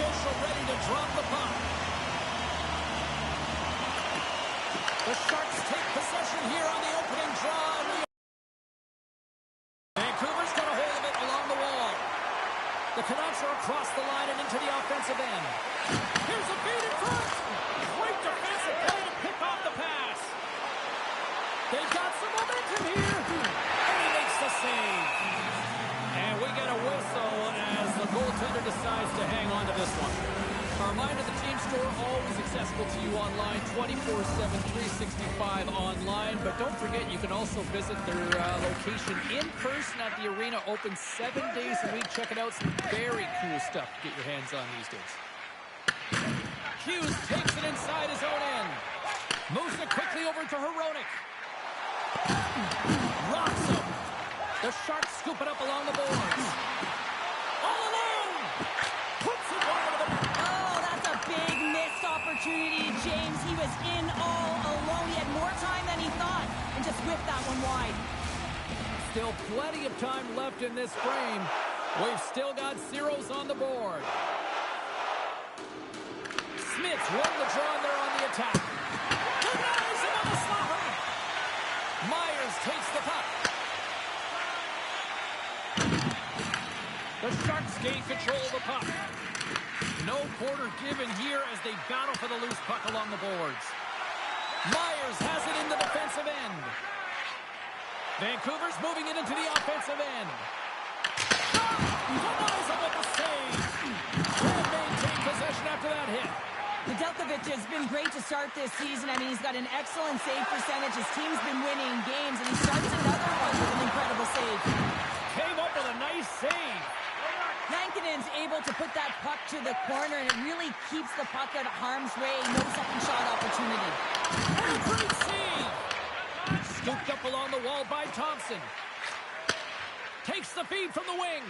official ready to drop the puck. The Sharks take possession here on the opening draw. Vancouver's got a hold of it along the wall. The Canucks are across the line and into the offensive end. Here's a feed in front. Great defensive play to pick off the pass. They've got some momentum here. And he makes the save. And we get a whistle as the goaltender decides to hang on to this one. A reminder, the team store always accessible to you online, 24/7, 365 online. But don't forget, you can also visit their location in person at the arena, open 7 days a week. Check it out. Some very cool stuff to get your hands on these days. Hughes takes it inside his own end. Moves it quickly over to Hronek. Rocks him. The Sharks scoop it up along the boards. All alone. Puts it wide of the net. Oh, that's a big missed opportunity, James. He was in all alone. He had more time than he thought and just whipped that one wide. Still plenty of time left in this frame. We've still got zeros on the board. Smith's won the draw and they're on the attack. Denies him on the slapper. Myers takes the puck. The Sharks gain control of the puck. No quarter given here as they battle for the loose puck along the boards. Myers has it in the defensive end. Vancouver's moving it into the offensive end. Denies him with the save. Can't maintain possession after that hit. Nedeljkovic has been great to start this season. I mean, he's got an excellent save percentage. His team's been winning games, and he starts another one with an incredible save. Came up with a nice save. Lankinen's able to put that puck to the corner, and it really keeps the puck out of harm's way. No second shot opportunity. And a great save. Scooped up along the wall by Thompson. Takes the feed from the wing.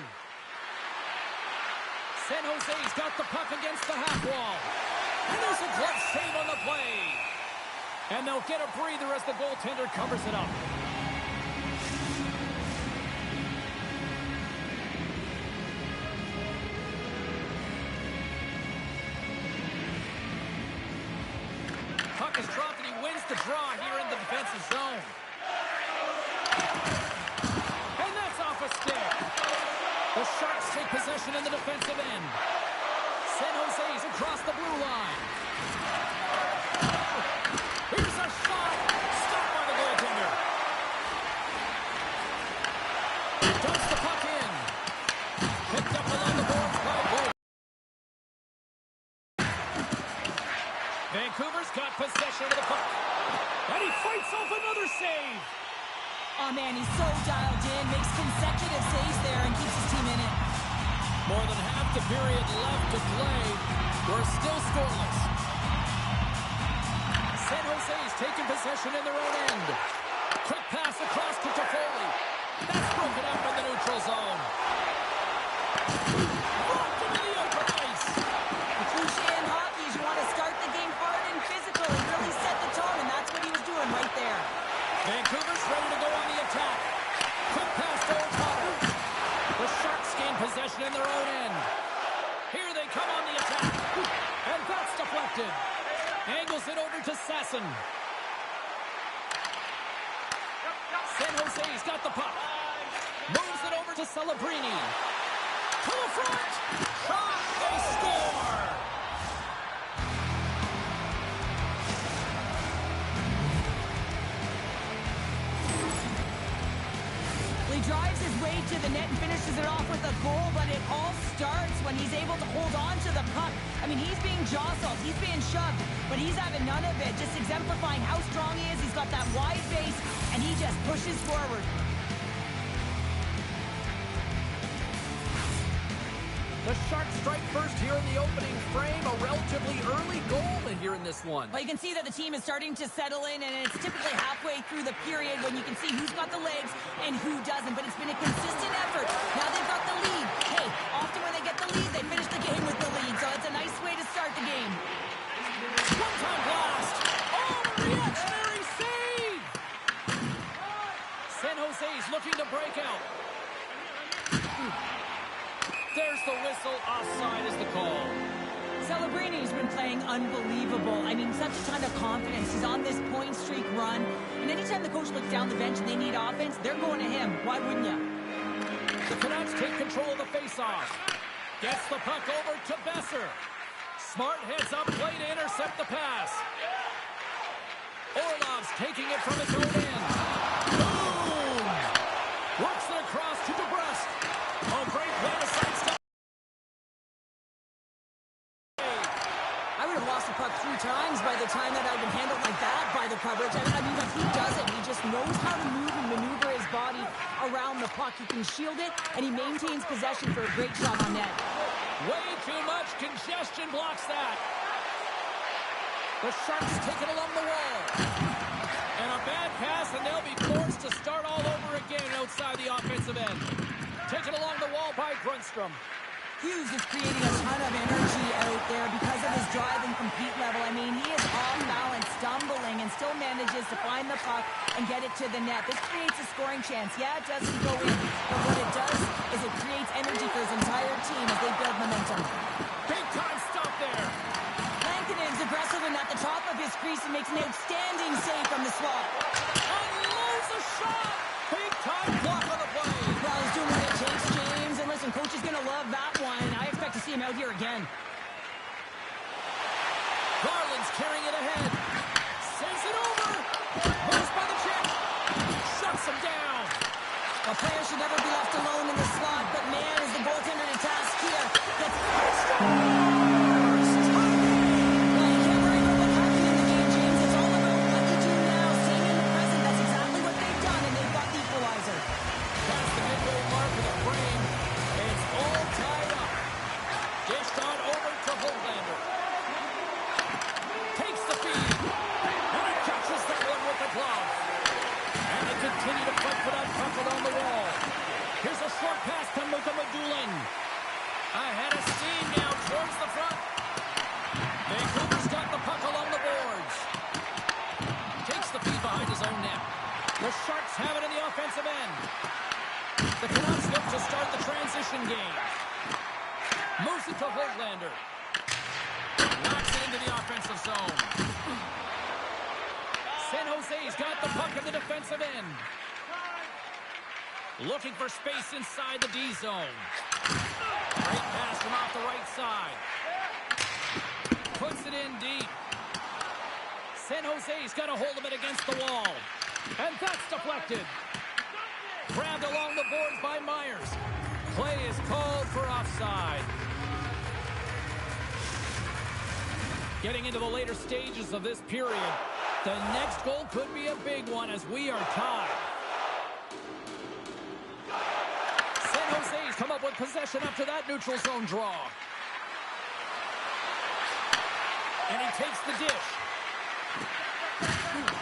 San Jose's got the puck against the half wall. And there's a glove save on the play. And they'll get a breather as the goaltender covers it up. Puck is dropped and he wins the draw here in the defensive zone. And that's off a stick. The Sharks take possession in the defensive end. San Jose's across the blue line. Here's a shot. Stopped by the goaltender. Dumps the puck in. Picked up along the boards by Bull. Vancouver's got possession of the puck. And he fights off another save. Oh, man, he's so dialed in. Makes consecutive saves there and keeps his team in it. More than half the period left to play. We're still scoreless. San Jose's taking possession in their own end. Quick pass across to Toffoli. That's broken up in the neutral zone. Blocked into the open ice. The cliche in hockey is you want to start the game hard and physical and really set the tone, and that's what he was doing right there. Vancouver's ready to go on the attack. Quick pass to O'Connor. The Sharks gain possession in their own end. Here they come on the attack. And that's deflected. Angles it over to Sasson. San Jose's got the puck. Moves it over to Celebrini. To the front. Shot. They score. He drives his way to the net and finishes it off with a goal, but it all starts when he's able to hold on to the puck. I mean, he's being jostled, he's being shoved, but he's having none of it, just exemplifying how strong he is. He's got that wide base, and he just pushes forward. The Sharks strike first here in the opening frame. A relatively early goal in here in this one. Well, you can see that the team is starting to settle in, and it's typically halfway through the period when you can see who's got the legs and who doesn't. But it's been a consistent effort. Now they've got the lead. Hey, often when they get the lead, they finish the game with the lead. So it's a nice way to start the game. One-time blast. Oh, reactionary save. San Jose's looking to break out. There's the whistle. Offside is the call. Celebrini has been playing unbelievable. I mean, such a ton of confidence. He's on this point streak run. And anytime the coach looks down the bench and they need offense, they're going to him. Why wouldn't you? The Canucks take control of the faceoff. Gets the puck over to Besser. Smart heads up play to intercept the pass. Orlov's taking it from his own end. Boom! Works it across to DeBrusque. Oh, great play to sidestep. I would have lost the puck 3 times by the time that I'd been handled like that by the coverage. I mean, but he doesn't. He just knows how to move and maneuver his body around the puck. He can shield it, and he maintains possession for a great shot on net. Way too much congestion blocks that. The Sharks take it along the wall. And a bad pass, and they'll be forced to start all over again outside the offensive end. Taken along the wall by Grundstrom. Hughes is creating a ton of energy out there because of his drive and compete level. I mean, he is off balance, stumbling, and still manages to find the puck and get it to the net. This creates a scoring chance. Yeah, it doesn't go in, but what it does is it creates energy for his entire team as they build momentum. Big time stop there. Lankinen's aggressive and at the top of his crease and makes an outstanding save from the slot. Unloads a shot. Big time block on the play. Well, he's doing what it takes, James. And listen, coach is going to love that one. I expect to see him out here again. Garland's carrying it ahead. Sends it over. Moves by the chip. Shuts him down. A player should never be left alone in the slot, but man, is the goaltender to task here. Gets extra. Ahead of steam now towards the front. Vancouver's got the puck along the boards. Takes the feed behind his own net. The Sharks have it in the offensive end. The Canucks look to start the transition game. Moves it to Hoglander. Knocks it into the offensive zone. San Jose's got the puck in the defensive end. Looking for space inside the D zone. Great pass from off the right side. Puts it in deep. San Jose's got a hold of it against the wall. And that's deflected. Grabbed along the boards by Myers. Play is called for offside. Getting into the later stages of this period, the next goal could be a big one as we are tied. Jose's come up with possession after that neutral zone draw. And he takes the dish.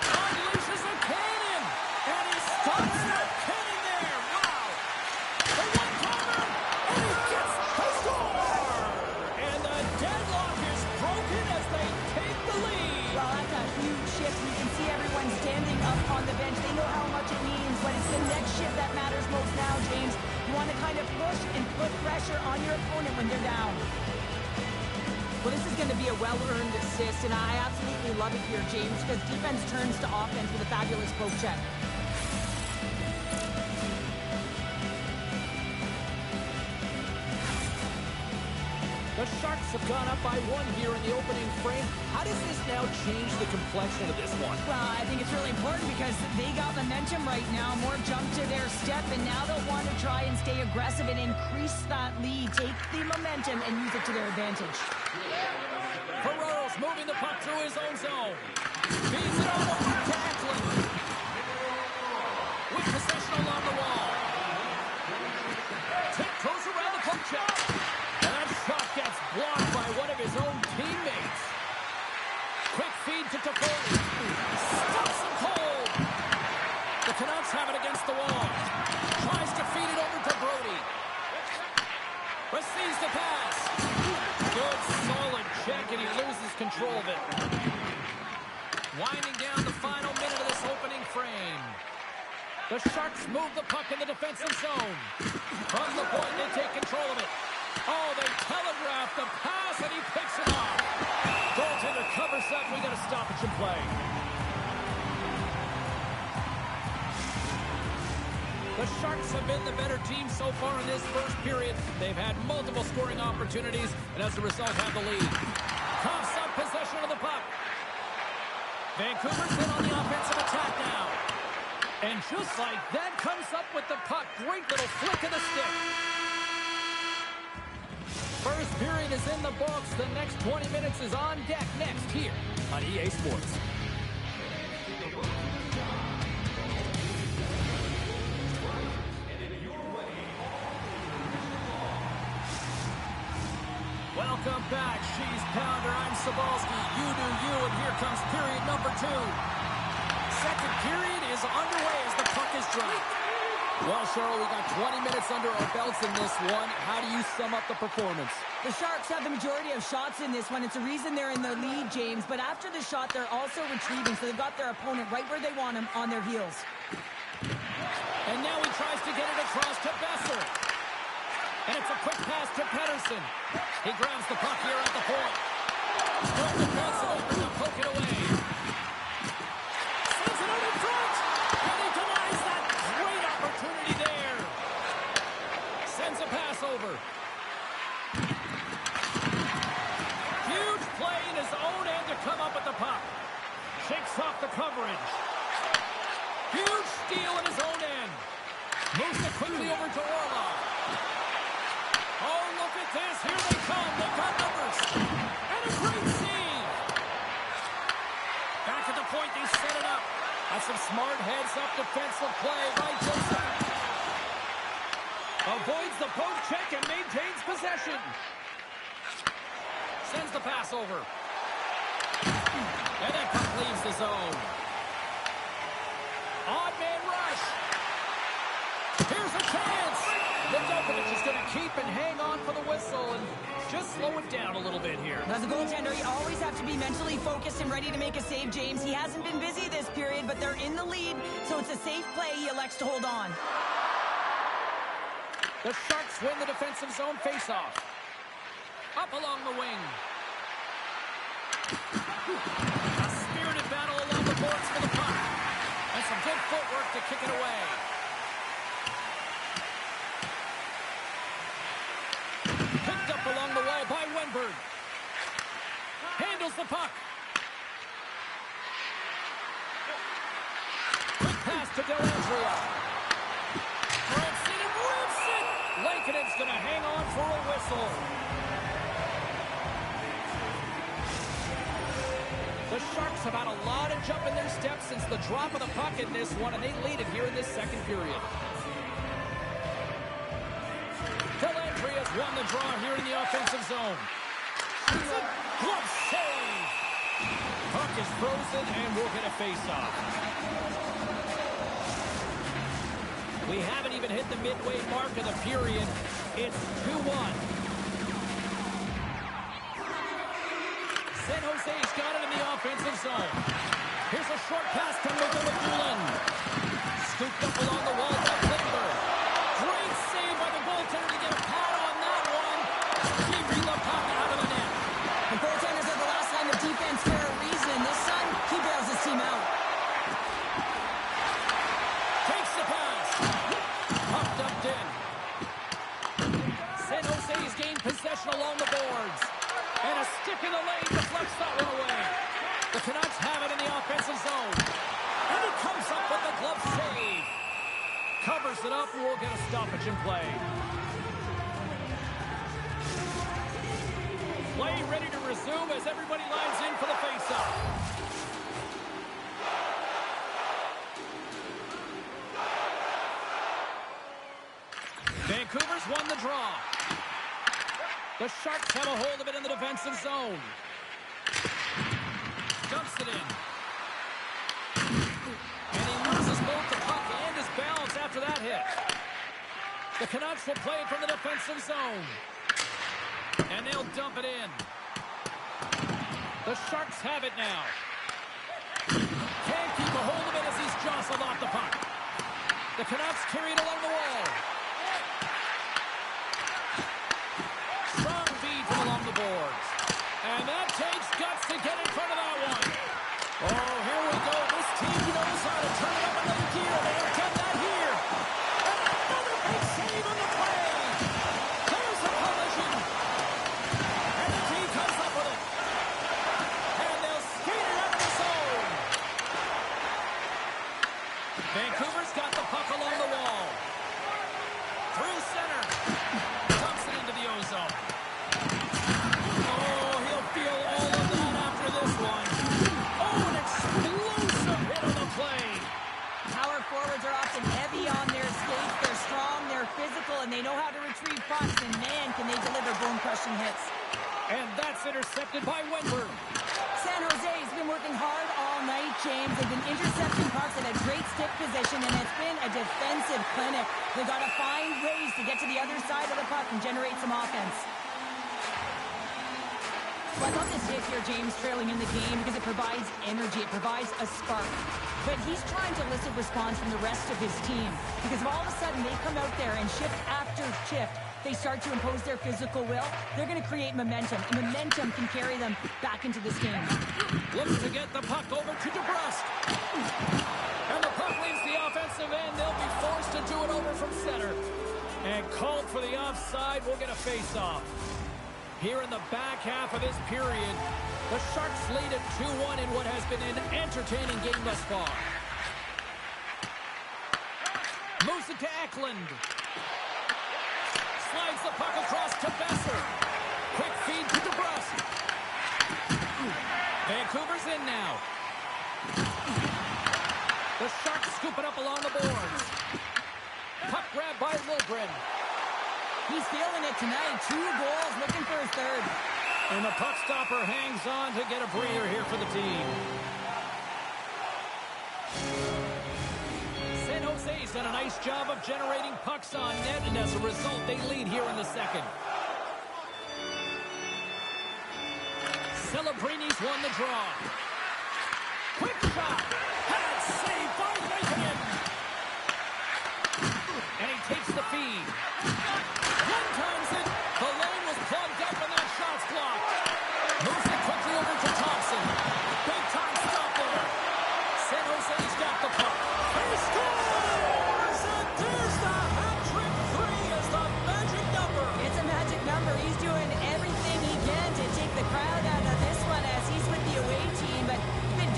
Unleashes a cannon. And he stops that cannon there. Wow. The one-timer. And he gets the score. And the deadlock is broken as they take the lead. Well, that's a huge shift. You can see everyone standing up on the bench. They know how much it means, but it's the next shift that matters most now, James. You want to kind of push and put pressure on your opponent when they're down. Well, this is going to be a well-earned assist, and I absolutely love it here, James, because defense turns to offense with a fabulous poke check. The Sharks have gone up by 1 here in the opening frame. How does this now change the complexion of this one? Well, I think it's really important because they got momentum right now, more jump to their step, and now they'll want to try and stay aggressive and increase that lead, take the momentum, and use it to their advantage. Ferrero's moving the puck through his own zone. Feeds it all over to Eklund. With possession along the wall. Tiptoes around the poke check. Shot gets blocked by one of his own teammates. Quick feed to Toffoli. Stops him cold. The Canucks have it against the wall. Tries to feed it over to Brody. Receives the pass. Good solid check and he loses control of it. Winding down the final minute of this opening frame. The Sharks move the puck in the defensive zone. From the point they take control of it. Oh, they telegraph the pass, and he picks it off. Goaltender covers up. We got a stoppage in play. The Sharks have been the better team so far in this first period. They've had multiple scoring opportunities, and as a result have the lead. Coughs up possession of the puck. Vancouver's in on the offensive attack now. And just like that, comes up with the puck. Great little flick of the stick. First period is in the books. The next 20 minutes is on deck next here on EA Sports. Welcome back, She's Pounder. I'm Sabalski. You do you, and here comes period number 2. Second period is underway as the puck is dropped. Well, Cheryl, we got 20 minutes under our belts in this one. How do you sum up the performance? The Sharks have the majority of shots in this one. It's a reason they're in the lead, James. But after the shot, they're also retrieving, so they've got their opponent right where they want him, on their heels. And now he tries to get it across to Besser. And it's a quick pass to Pettersson. He grabs the puck here at the point. Good defense and open to poke it away. Sends it out in front. And he denies that great opportunity there. Sends a pass over. Huge play in his own end to come up with the puck. Shakes off the coverage. Huge steal in his own end. Moves it quickly over to Orlov. Oh, look at this. Here they come. They've got numbers. And a great save. Back at the point, they set it up. That's some smart heads-up defensive play by Joseph. Avoids the poke check and maintains possession. Sends the pass over. And that puck leaves the zone. Odd man rush. Here's a chance. Djokovic is going to keep and hang on for the whistle and just slow it down a little bit here. As a goaltender, you always have to be mentally focused and ready to make a save, James. He hasn't been busy this period, but they're in the lead, so it's a safe play. He elects to hold on. The Sharks win the defensive zone faceoff. Up along the wing. A spirited battle along the boards for the puck. And some good footwork to kick it away. Picked up along the wall by Wenberg. Handles the puck. Quick pass to Dellandrea. Rips it and rips it. Lankinen's going to hang on for a whistle. The Sharks have had a lot of jump in their steps since the drop of the puck in this one, and they lead it here in this second period. Dellandrea's won the draw here in the offensive zone. Glove save. Puck is frozen, and we'll get a face-off. We haven't even hit the midway mark of the period. It's 2-1. San Jose's got it in the offensive zone. Here's a short pass to Mugula. Scooped up along the wall by Klingberg. Great save by the goaltender to get a pad on that one. He reeled the puck out of the net. The goaltenders are the last line of defense for a reason. This time, he bails his team out. Takes the pass. Puck dumped in. San Jose's gained possession along the boards. And a stick in the lane deflects that one away. The Canucks have it in the offensive zone. And he comes up with the glove save. Covers it up, and we'll get a stoppage in play. Play ready to resume as everybody lines in for the faceoff. Vancouver's won the draw. The Sharks have a hold of it in the defensive zone. Dumps it in. And he loses both the puck and his balance after that hit. The Canucks will play it from the defensive zone. And they'll dump it in. The Sharks have it now. Can't keep a hold of it as he's jostled off the puck. The Canucks carry it along the wall. to get in front of that one. Oh, here we go. This team knows how to turn it up another gear. They have done that here. And another big save on the play. There's a collision. And the team comes up with it. And they'll skate it out of the zone. Vancouver's got the puck along the wall. Through center. Dumps it into the ozone. Oh, he'll feel all of that after this one. Oh, an explosive hit on the play. Power forwards are often heavy on their skates. They're strong, they're physical, and they know how to retrieve pucks. And man, can they deliver bone-crushing hits. And that's intercepted by Wenberg. San Jose has been working hard all night, James. They've been intercepting pucks at a great stick position, and it's been a defensive clinic. They've got to find ways to get to the other side of the puck and generate some offense. Well, I thought this hit here, James, trailing in the game because it provides energy. It provides a spark. But he's trying to elicit response from the rest of his team because if all of a sudden they come out there and shift after shift, they start to impose their physical will, they're going to create momentum. And momentum can carry them back into this game. Looks to get the puck over to DeBrusque. And the puck leaves the offensive end. They'll be forced to do it over from center. And called for the offside. We'll get a face-off. Here in the back half of this period, the Sharks lead at 2-1 in what has been an entertaining game thus far. Moves it to Eklund. Slides the puck across to Besser. Quick feed to DeBrusque. Vancouver's in now. The Sharks scoop it up along the boards. Puck grab by Liljegren. He's feeling it tonight. 2 goals, looking for his third. And the puck stopper hangs on to get a breather here for the team. San Jose's done a nice job of generating pucks on net, and as a result, they lead here in the second. Celebrini's won the draw. Quick shot. Had saved by Lankinen. And he takes the feed. One times it. The lane was plugged up and that shot's blocked. Moves it quickly over to Thompson. Big time stop there. San Jose's got the puck. He scores! And there's the hat-trick 3 as the magic number. It's a magic number. He's doing everything he can to take the crowd out of this one as he's with the away team, but been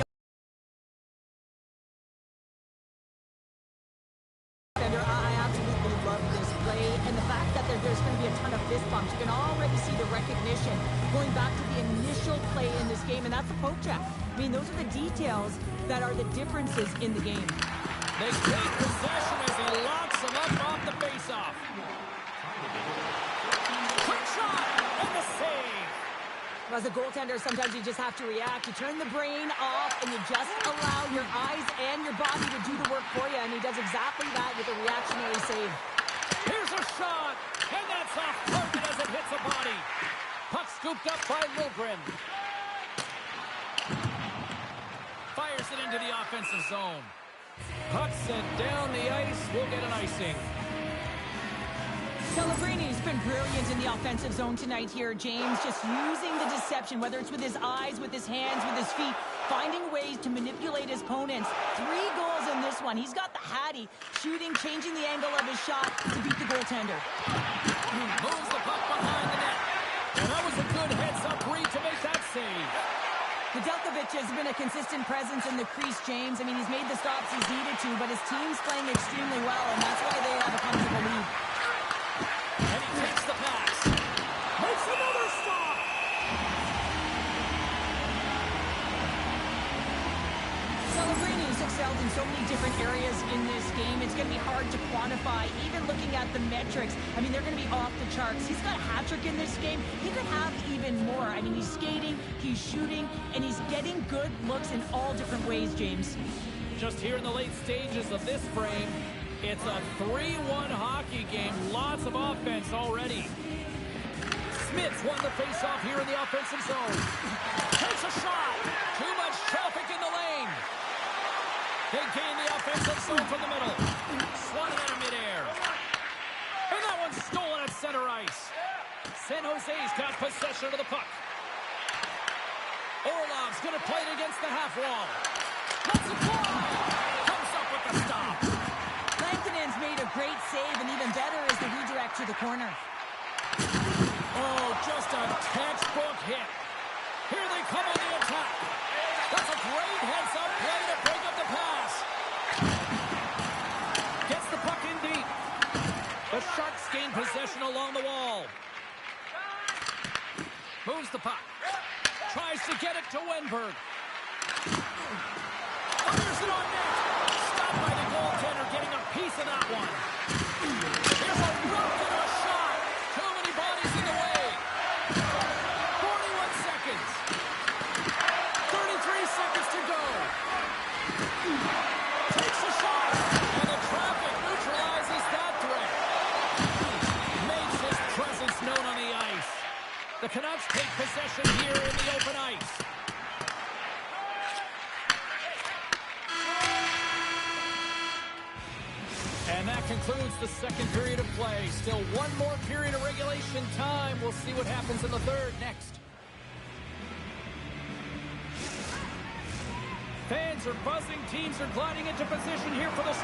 I absolutely love this play, and the fact that there's going to be a ton of fist bumps. You can already see the recognition going back to the initial play in this game, and that's the poke check. I mean, those are the details that are the differences in the game. They take possession as he locks him up off the faceoff. Quick shot and the save. Well, as a goaltender, sometimes you just have to react. You turn the brain off, and you just allow your eyes and your body to do the work for you, and he does exactly that with a reactionary save. Here's a shot, and that's off target as it hits a body. Puck scooped up by Liljegren. Fires it into the offensive zone. Puck sent down the ice. We'll get an icing. Celebrini's been brilliant in the offensive zone tonight here, James. Just using the deception, whether it's with his eyes, with his hands, with his feet, finding ways to manipulate his opponents. 3 goals in this one. He's got the Hattie, shooting, changing the angle of his shot to beat the goaltender. Moves the puck behind the net. And that was a good heads-up read to make that save. Nedeljkovic has been a consistent presence in the crease, James. I mean, he's made the stops he's needed to, but his team's playing extremely well, and that's why they have a comfortable lead. And he takes the pass. Makes another stop. Celebrini excelled in so many different areas in this game. It's going to be hard to quantify, even looking at the metrics. I mean, they're going to be off the charts. He's got a hat-trick in this game. He could have even more. I mean, he's skating, he's shooting, and he's getting good looks in all different ways, James. Just here in the late stages of this frame, it's a 3-1 hockey game. Lots of offense already. Smith's won the faceoff here in the offensive zone. Takes a shot. Too much traffic in the lane. They gain the offensive zone from the middle. Swatted out of midair. And that one's stolen at center ice. San Jose's got possession of the puck. Early He's going to play it against the half wall. Let's apply. Comes up with the stop. Lankinen's made a great save, and even better is the redirect to the corner. Oh, just a textbook hit. Here they come on the attack. That's a great heads-up play to break up the pass. Gets the puck in deep. The Sharks gain possession along the wall. Moves the puck. Tries to get it to Wenberg. Fires it on net. Stopped by the goaltender, getting a piece of that one. Here's a rook and a shot. Too many bodies in the way. 41 seconds. 33 seconds to go. Takes a shot. And the traffic neutralizes that threat. Makes his presence known on the ice. The Canucks take possession here in the open ice. And that concludes the second period of play. Still one more period of regulation time. We'll see what happens in the third next. Fans are buzzing. Teams are gliding into position here for the...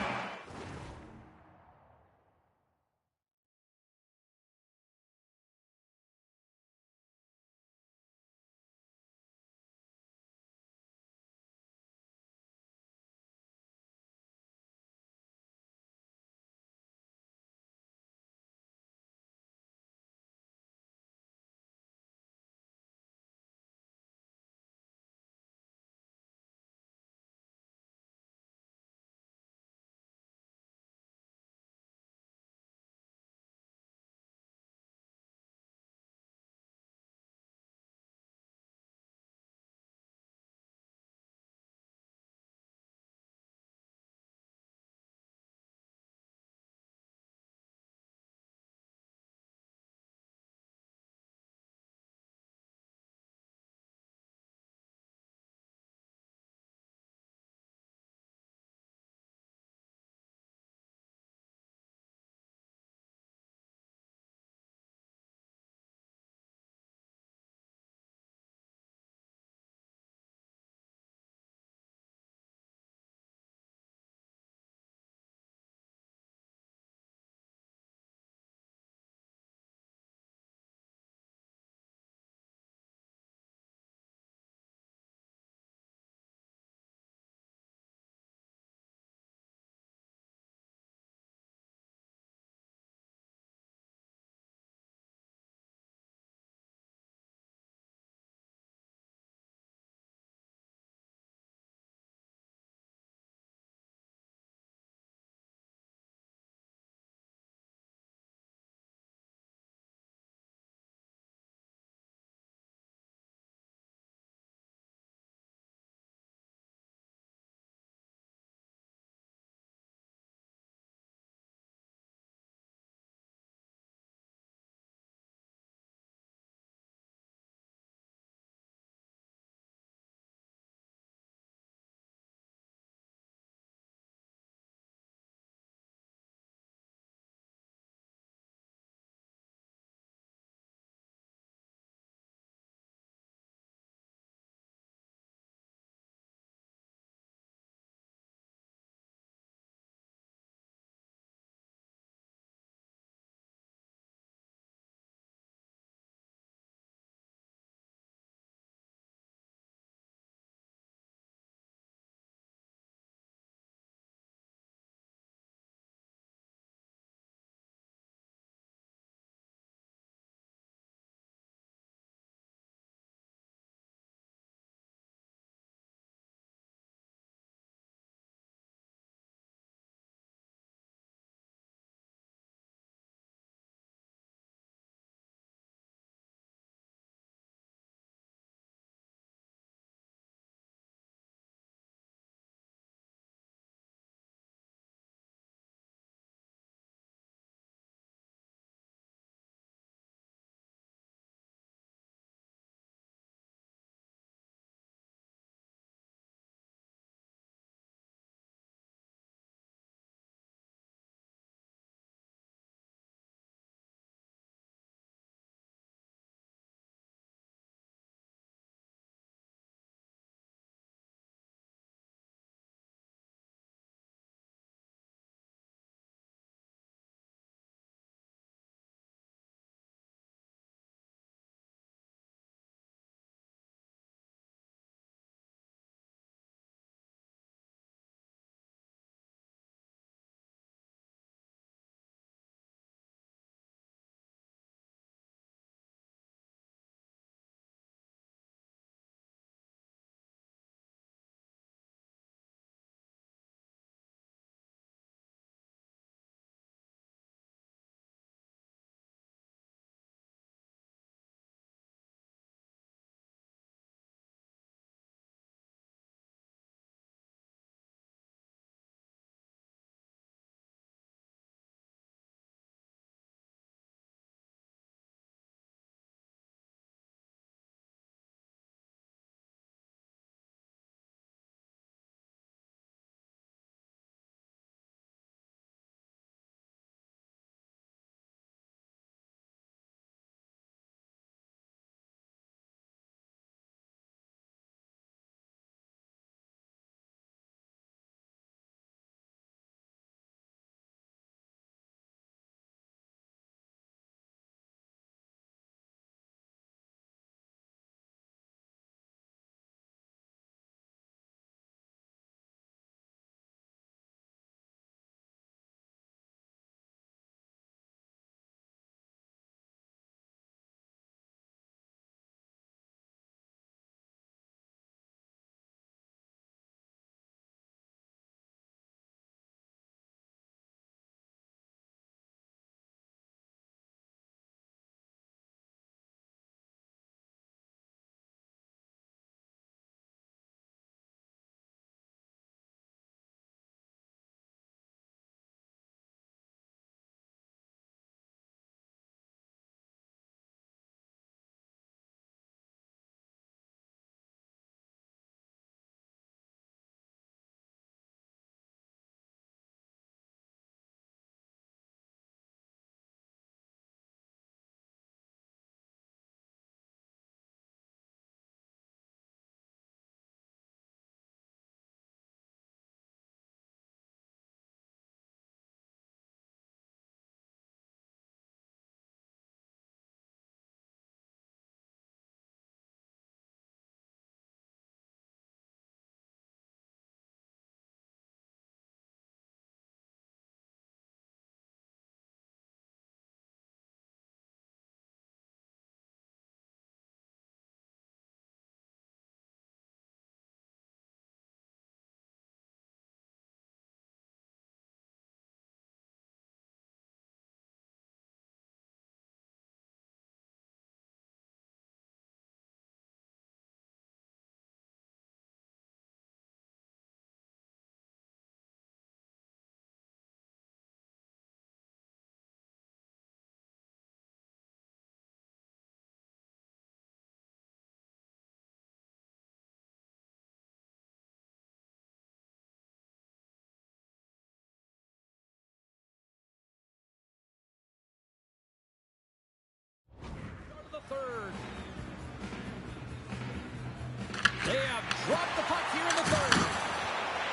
drop the puck here in the third.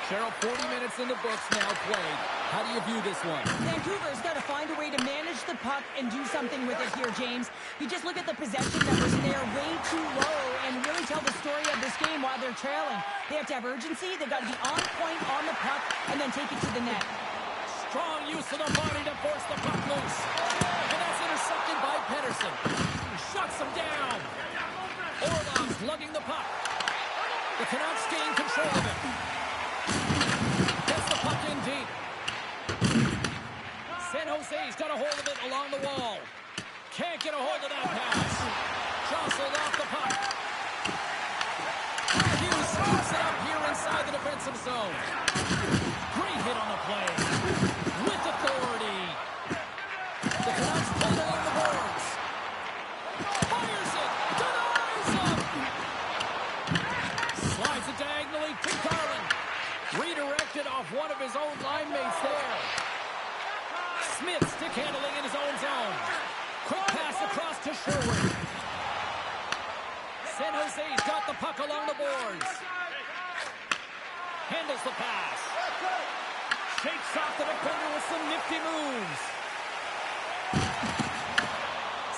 Cheryl, 40 minutes in the books now played. How do you view this one? Vancouver's got to find a way to manage the puck and do something with it here, James. You just look at the possession numbers, and they are way too low and really tell the story of this game while they're trailing. They have to have urgency. They've got to be on point on the puck and then take it to the net. Strong use of the body to force the puck loose. And that's intercepted by Pedersen. Shuts him down. Orlov's lugging the puck. The Canucks gain control of it. Gets the puck in deep. San Jose's got a hold of it along the wall. Can't get a hold of that pass. Jostled off the puck. Hughes scoops it up here inside the defensive zone. Great hit on the play. With authority. The Canucks played along the boards. Fires it. Denies him. Slides it diagonally to Garland. Redirected off one of his own line mates there. Smith stick handling in his own zone. Quick pass across to Sherwood. San Jose's got the puck along the boards. Handles the pass. Shakes off the defender with some nifty moves.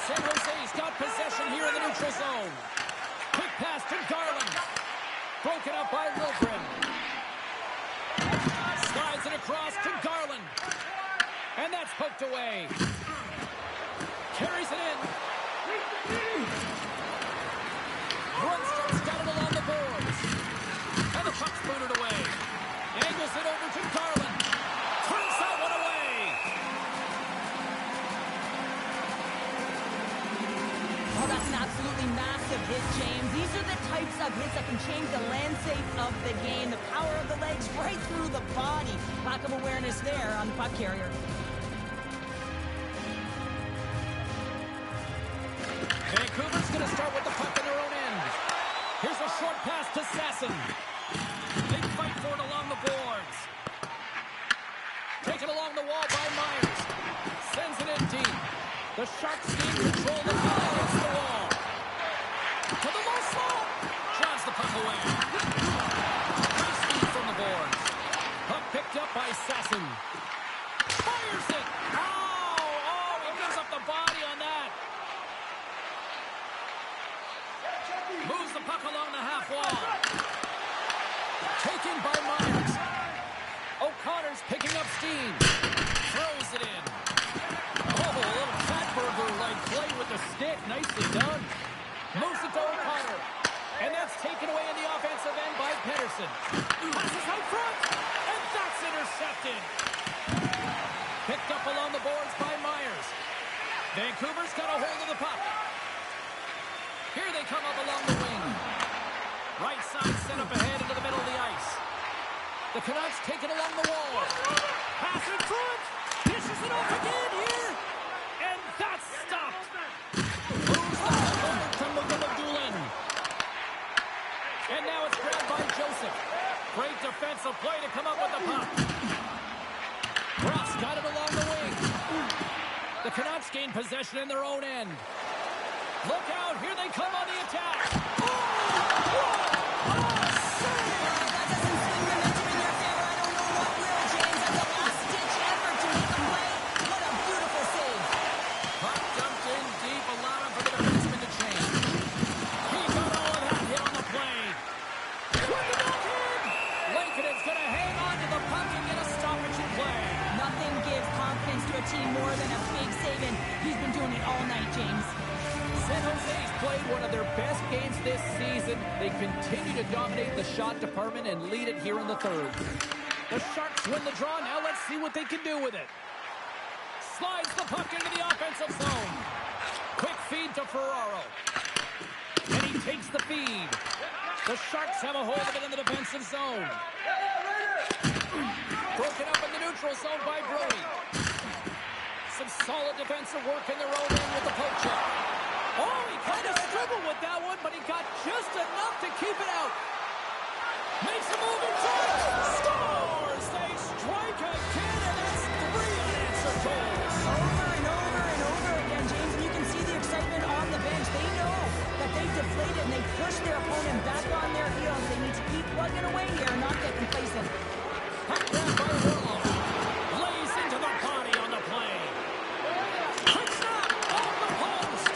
San Jose's got possession here in the neutral zone. Quick pass to Garland. Broken up by Wilfred. Slides it across to Garland. And that's poked away. Carries it in. Brunstrom's got it along the boards. And the puck's booted away. Angles it over to Garland. Turns that one away. Oh, that's an absolutely massive hit, James. These are the types of hits that can change the landscape of the game. The power of the legs right through the body. Lack of awareness there on the puck carrier. Vancouver's going to start with the puck in their own end. Here's a short pass to Sasson. They fight for it along the boards. Taken along the wall by Myers. Sends it in deep. The Sharks gain control the puck against the wall. To the low slot. Drives the puck away. Nice feed from the boards. Puck picked up by Sasson. Fires it. Oh, he gives up the body on that. Moves the puck along the half wall. Taken by Myers. O'Connor's picking up steam. Throws it in. Oh, a little Fatburger-like play with the stick. Nicely done. Moves it to O'Connor. And that's taken away in the offensive end by Pedersen. Passes out front. And that's intercepted. Picked up along the boards by Myers. Vancouver's got a hold of the puck. Here they come up along the wing. Right side set up ahead into the middle of the ice. The Canucks take it along the wall. Pass in front. Dishes it off again here. And that's stopped. Moves the puck to Mugulagulin. And now it's grabbed by Joseph. Great defensive play to come up with the puck. Ross got it along the wing. The Canucks gain possession in their own end. Look out, here they come on the attack. Oh, what a save! That doesn't swing momentum in their favor. I don't know what will, James. That's a last-ditch effort to make a play. What a beautiful save. Puck dumped in deep, allowing for the defenseman to change. He got all of that hit on the play. With the back in! Lankinen going to hang on to the puck and get a stoppage in play. Nothing gives confidence to a team more than a big save, and he's been doing it all night, James. San Jose's played one of their best games this season. They continue to dominate the shot department and lead it here in the third. The Sharks win the draw. Now let's see what they can do with it. Slides the puck into the offensive zone. Quick feed to Ferraro. And he takes the feed. The Sharks have a hold of it in the defensive zone. Broken up in the neutral zone by Brody. Some solid defensive work in their own end with the poke check. Oh, he kind of struggled with that one, but he got just enough to keep it out. Makes a move in front. Scores! They strike again, and that's 3 unanswered goals. Over and over and over again, James, and you can see the excitement on the bench. They know that they deflated and they pushed their opponent back on their heels. They need to keep plugging away here and not get complacent. Puck grabbed by Wall. Lays into the body on the play. Quick snap off the post.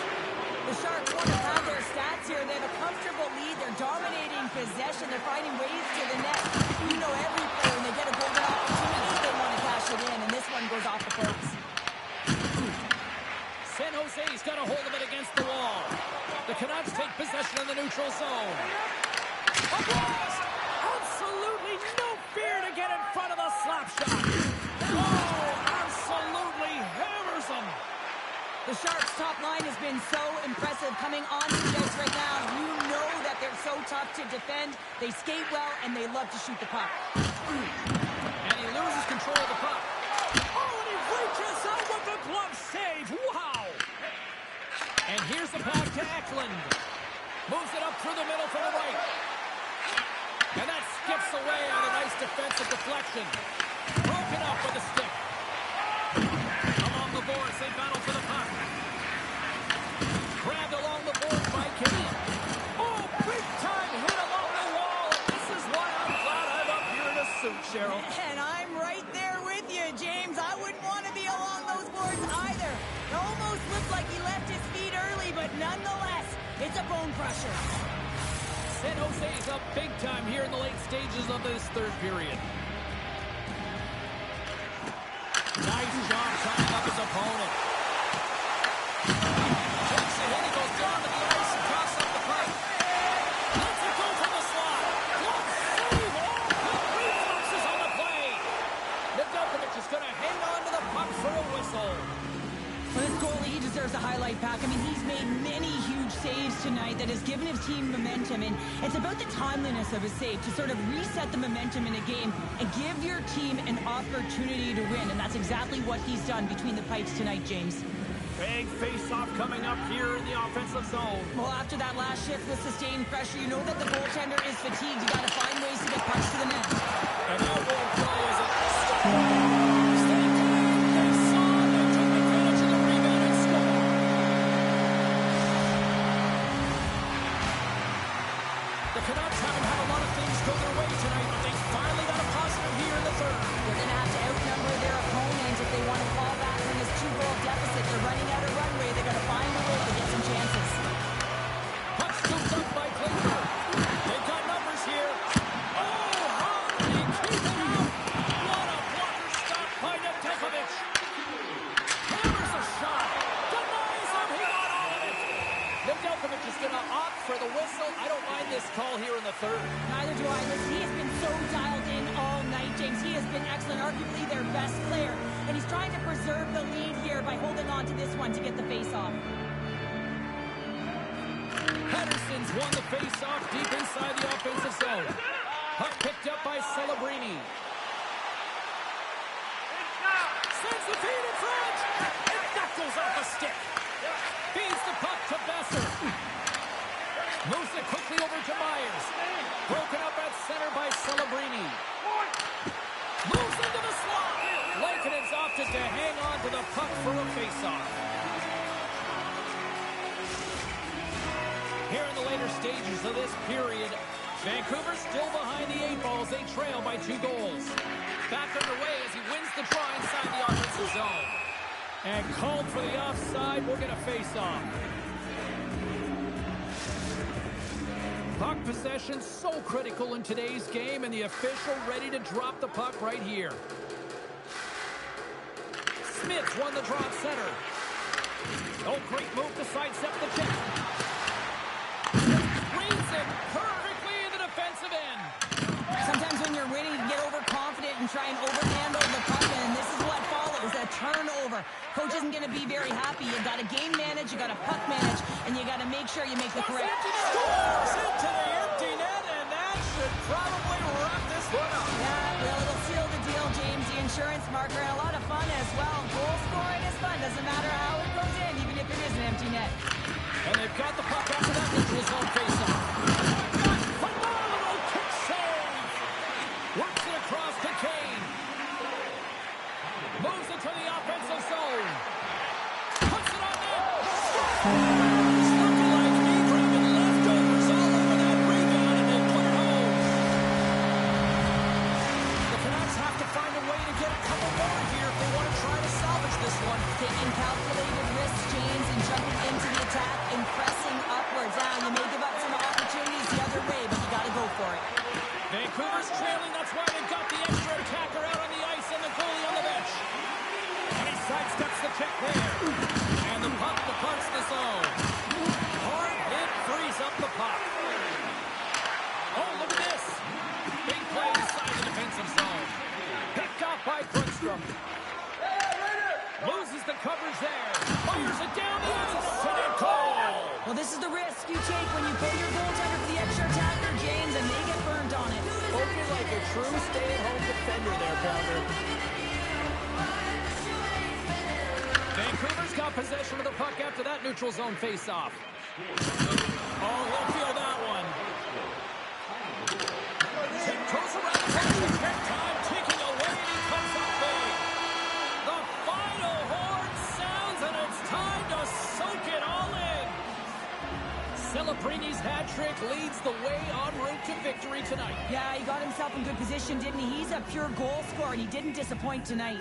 The Sharks want to have their stats here. They have a comfortable lead. They're dominating possession. They're finding ways to the net. You know every player, when they get a golden opportunity, they want to cash it in, and this one goes off the post. San Jose's got a hold of it against the wall. The Canucks take possession in the neutral zone. A blast! Absolutely no fear to get in front of the slap shot. Oh, absolutely hammers them. The Sharks' top line has been so impressive coming onto the ice right now. You know that they're so tough to defend. They skate well, and they love to shoot the puck. And he loses control of the puck. Oh, and he reaches out with the glove save. Wow! And here's the pass to Eklund. Moves it up through the middle for the right. And that skips away on a nice defensive deflection. Broken up with a stick. Along the boards, they battle for the puck. Grabbed along the boards by Kane. Oh, big time hit along the wall. And this is why I'm glad I'm up here in a suit, Cheryl. And I'm right there with you, James. I wouldn't want to be along those boards either. It almost looked like he left his feet early, but nonetheless, it's a bone crusher. San Jose's up big time here in the late stages of this third period. Nice job tying up his opponent. Takes a hit, he goes down to the ice and crosses up the pipe. Lets it go from the slot. Glove save. Oh, good reflexes on the play. Nedeljkovic is going to hang on to the puck for a whistle. Well, this goalie, he deserves a highlight pack. I mean, he's made many huge saves tonight that has given his team momentum, and it's about the timeliness of his save to sort of reset the momentum in a game and give your team an opportunity to win, and that's exactly what he's done between the pipes tonight, James. Big face-off coming up here in the offensive zone. Well, after that last shift with sustained pressure, you know that the goaltender is fatigued. You got to find ways to get pucks to the net. And that won't play as it stay clean. They saw it. They took advantage of the rebound and scored. The Canucks haven't had a lot of things go their way tonight, but they finally got a positive here in the third. They're going to have to outnumber their opponent if they want to fall back from this 2-goal deficit. They're running out of runway. They got to find a way to get some chances. Puck scooped up by Klingberg. They've got numbers here. Oh, how did he keep it out? What a blocker stop by Nedeljkovic. Hammers a shot. Denies him. He got all of it. Nedeljkovic is going to opt for the whistle. I don't mind this call here in the third. Neither do I. Listen, he has been so dialed in all night, James. He has been excellent, arguably their best player. And he's trying to preserve the lead here by holding on to this one to get the face-off. Henderson's won the face-off deep inside the offensive zone. Puck picked up by Celebrini. Sends the feed in front. And that goes off a stick. Feeds the puck to Besser. Moves it quickly over to Myers. Broken up at center by Celebrini. Moves into the slot. Lankinen opted to hang on to the puck for a face-off. Here in the later stages of this period, Vancouver still behind the 8 balls. They trail by 2 goals. Back underway as he wins the draw inside the offensive zone. And called for the offside. We'll get a face-off. Puck possession so critical in today's game, and the official ready to drop the puck right here. Smith's won the draw at center. Oh, great move to sidestep the check. Reads it perfectly in the defensive end. Sometimes when you're winning, you get overconfident and try and overhandle the puck, and this is what follows, a turnover. Coach isn't going to be very happy. You got to game manage, you got to puck manage, and you got to make sure you make the correct... Scores into the empty net, and that should probably wrap this one up. Yeah, well, it'll seal the deal, James. The insurance marker, and a lot of fun as well. Goal scoring is fun. Doesn't matter how it goes in, even if it is an empty net. And they've got the puck after that neutral zone faceoff. Phenomenal kick save. Works it across to Kane. Moves it to the offensive zone. Puts it on net. Scores! Looking like he grabbed taking calculated risks, James, and jumping into the attack and pressing upwards. Now, you may give up some opportunities the other way, but you got to go for it. Vancouver's trailing. That's why they've got the extra attacker out on the ice and the goalie on the bench. And he sidesteps the check there. And the puck departs the zone. Hard hit frees up the puck. Oh, look at this. Big play inside the defensive zone. Picked off by Brunstrom. Loses the coverage there. Fires it down the ice. And a goal. Well, this is the risk you take when you put your goaltender for the extra attacker, James, and they get burned on it. Spoken like a true stay-at-home defender there, Pounder. Vancouver's got possession of the puck after that neutral zone face-off. Oh, he'll feel that one. Goes around the puck. Time ticking away, and he comes up big. The final horn sounds, and it's time to soak it all in. Celebrini's hat trick leads the way en route to victory tonight. Yeah, he got himself in good position, didn't he? He's a pure goal scorer, and he didn't disappoint tonight.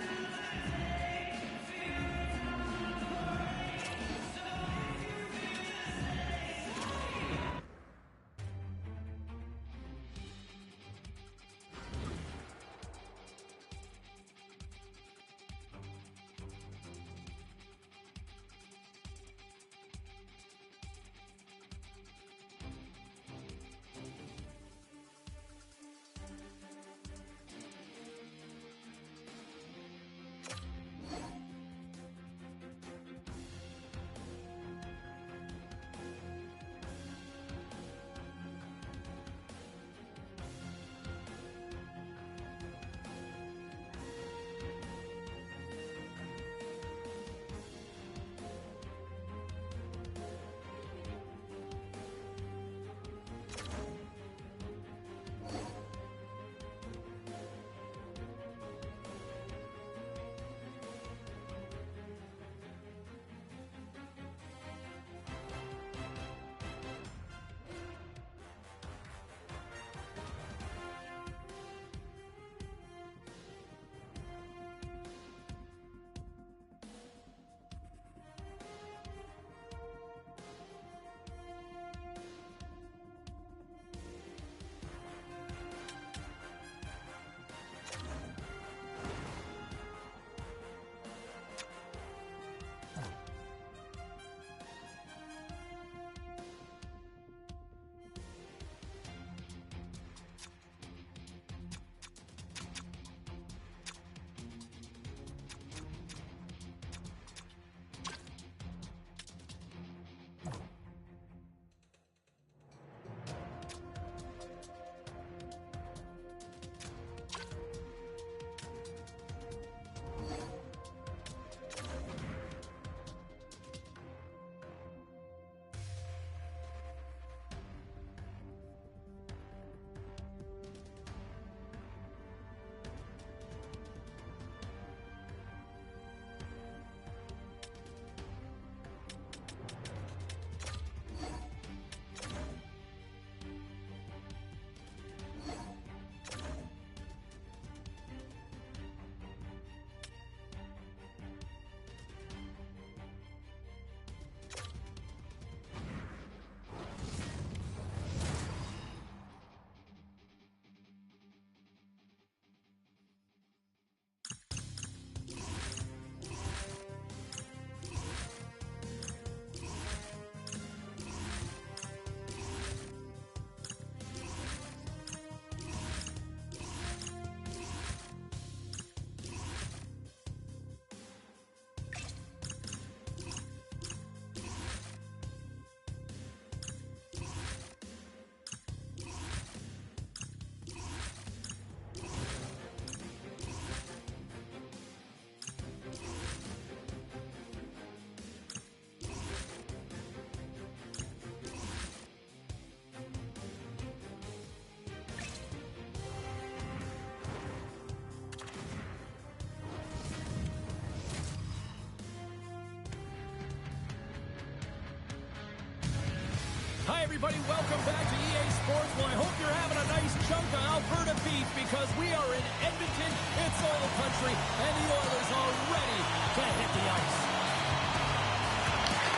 Hi, everybody. Welcome back to EA Sports. Well, I hope you're having a nice chunk of Alberta beef because because we are in Edmonton. It's Oil Country, and the Oilers are ready to hit the ice.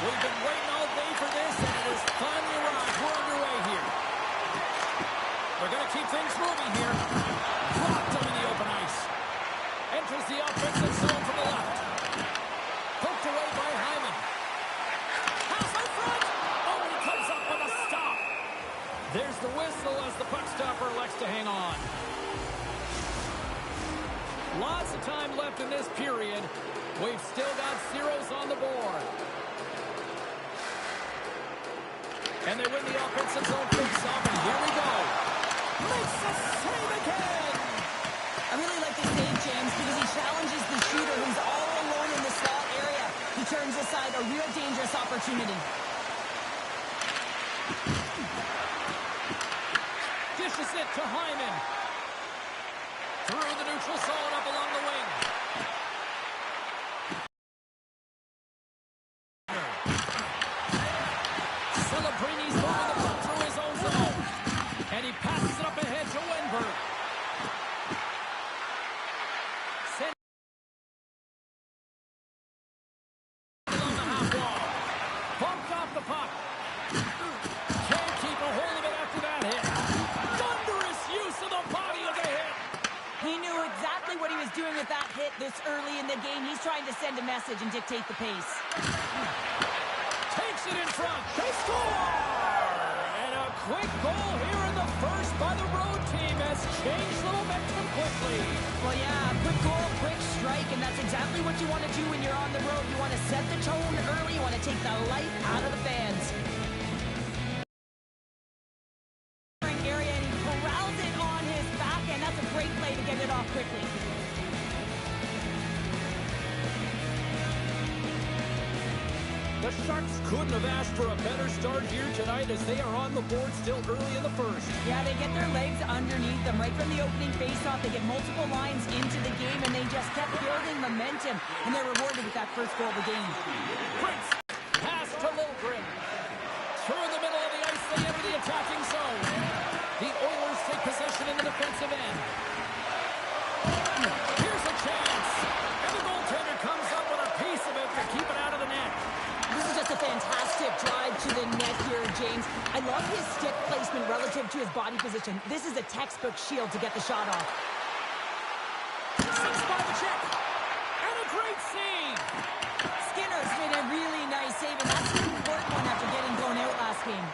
We've been waiting all day for this, and it has finally arrived. We're underway here. They're going to keep things moving here. Dropped him in the open ice. Enters the offensive zone from the left. Poked away by Hyman. Pass in front. Oh, and he comes up with a stop. There's the whistle as the puck stopper elects to hang on. Lots of time left in this period. We've still got zeros on the board. And they win the offensive zone face-off, and here we go. Makes the save again. I really like this save, James, because he challenges the shooter who's all alone in the slot area. He turns aside a real dangerous opportunity. Dishes it to Hyman. Through the neutral zone up along the wing. Celebrini's moving the puck through his own zone. And he passes it up ahead to Wenberg. Sent along the half wall. Bumped off the puck. Can't keep a hold of it after that hit. Thunderous use of the body of the hit. He knew exactly what he was doing with that hit this early in the game. He's trying to send a message and dictate the pace. Takes it in front. They score! And a quick goal here in the first by the road team has changed the momentum quickly. Well, yeah, quick goal, quick strike, and that's exactly what you want to do when you're on the road. You want to set the tone early. You want to take the light out of the fans. Area, and he corrals it on his back, and that's a great play to get it off quickly. The Sharks couldn't have asked for a better start here tonight as they are on the board still early in the first. Yeah, they get their legs underneath them right from the opening faceoff. They get multiple lines into the game, and they just kept building momentum, and they're rewarded with that first goal of the game. Prince, pass to Liljegren. Through the middle of the ice, they enter the attacking zone. The Oilers take possession in the defensive end. Here's a chance. And the goaltender comes up with a piece of it to keep it out of the net. This is just a fantastic drive to the net here, James. I love his stick placement relative to his body position. This is a textbook shield to get the shot off. 6 by the check. And a great save. Skinner's made a really nice save, and that's an important one after getting blown out last game.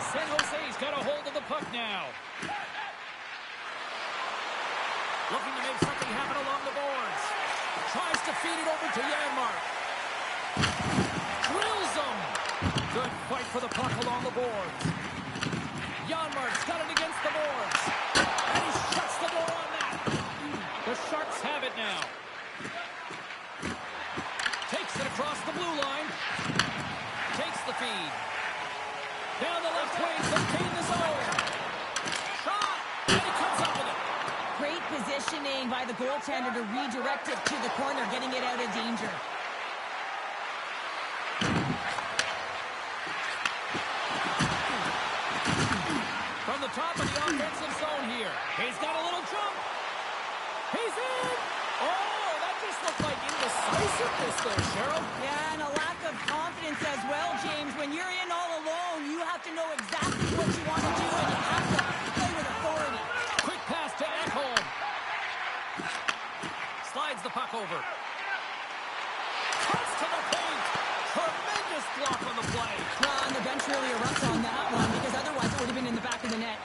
San Jose's got a hold of the puck now. Looking to make something happen along the boards. Tries to feed it over to Janmark. Drills him. Good fight for the puck along the boards. Janmark's got it against the boards. And he shuts the door on that. The Sharks have it now. Takes it across the blue line. Takes the feed. Down the left wing, contain the zone. Shot! And he comes up with it. Great positioning by the goaltender to redirect it to the corner, getting it out of danger. From the top of the offensive zone here. He's got a little jump. He's in! Oh, that just looked like indecisiveness there, Cheryl. Yeah, and a lack of confidence as well, James. When you're in all alone, you have to know exactly what you want to do, and you have to play with authority. Quick pass to Ekholm. Slides the puck over. Cuts to the paint. Tremendous block on the play. Well, and the bench really erupts on that one, because otherwise it would have been in the back of the net.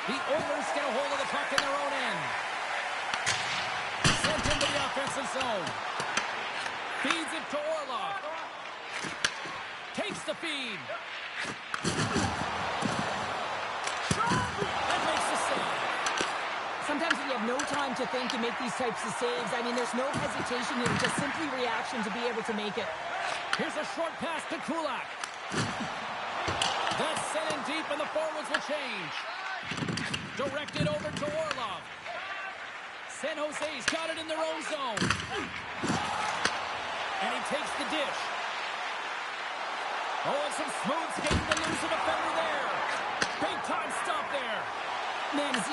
The Oilers get a hold of the puck in their own end. Sent into the offensive zone. Feeds it to Orlov. Takes the feed. And makes the save. Sometimes when you have no time to think and make these types of saves, I mean, there's no hesitation here, just simply reaction to be able to make it. Here's a short pass to Kulak. That's sent in deep, and the forwards will change. Directed over to Orlov. San Jose's got it in their own zone. And he takes the dish. Oh, and some smooth skating to lose a defender there.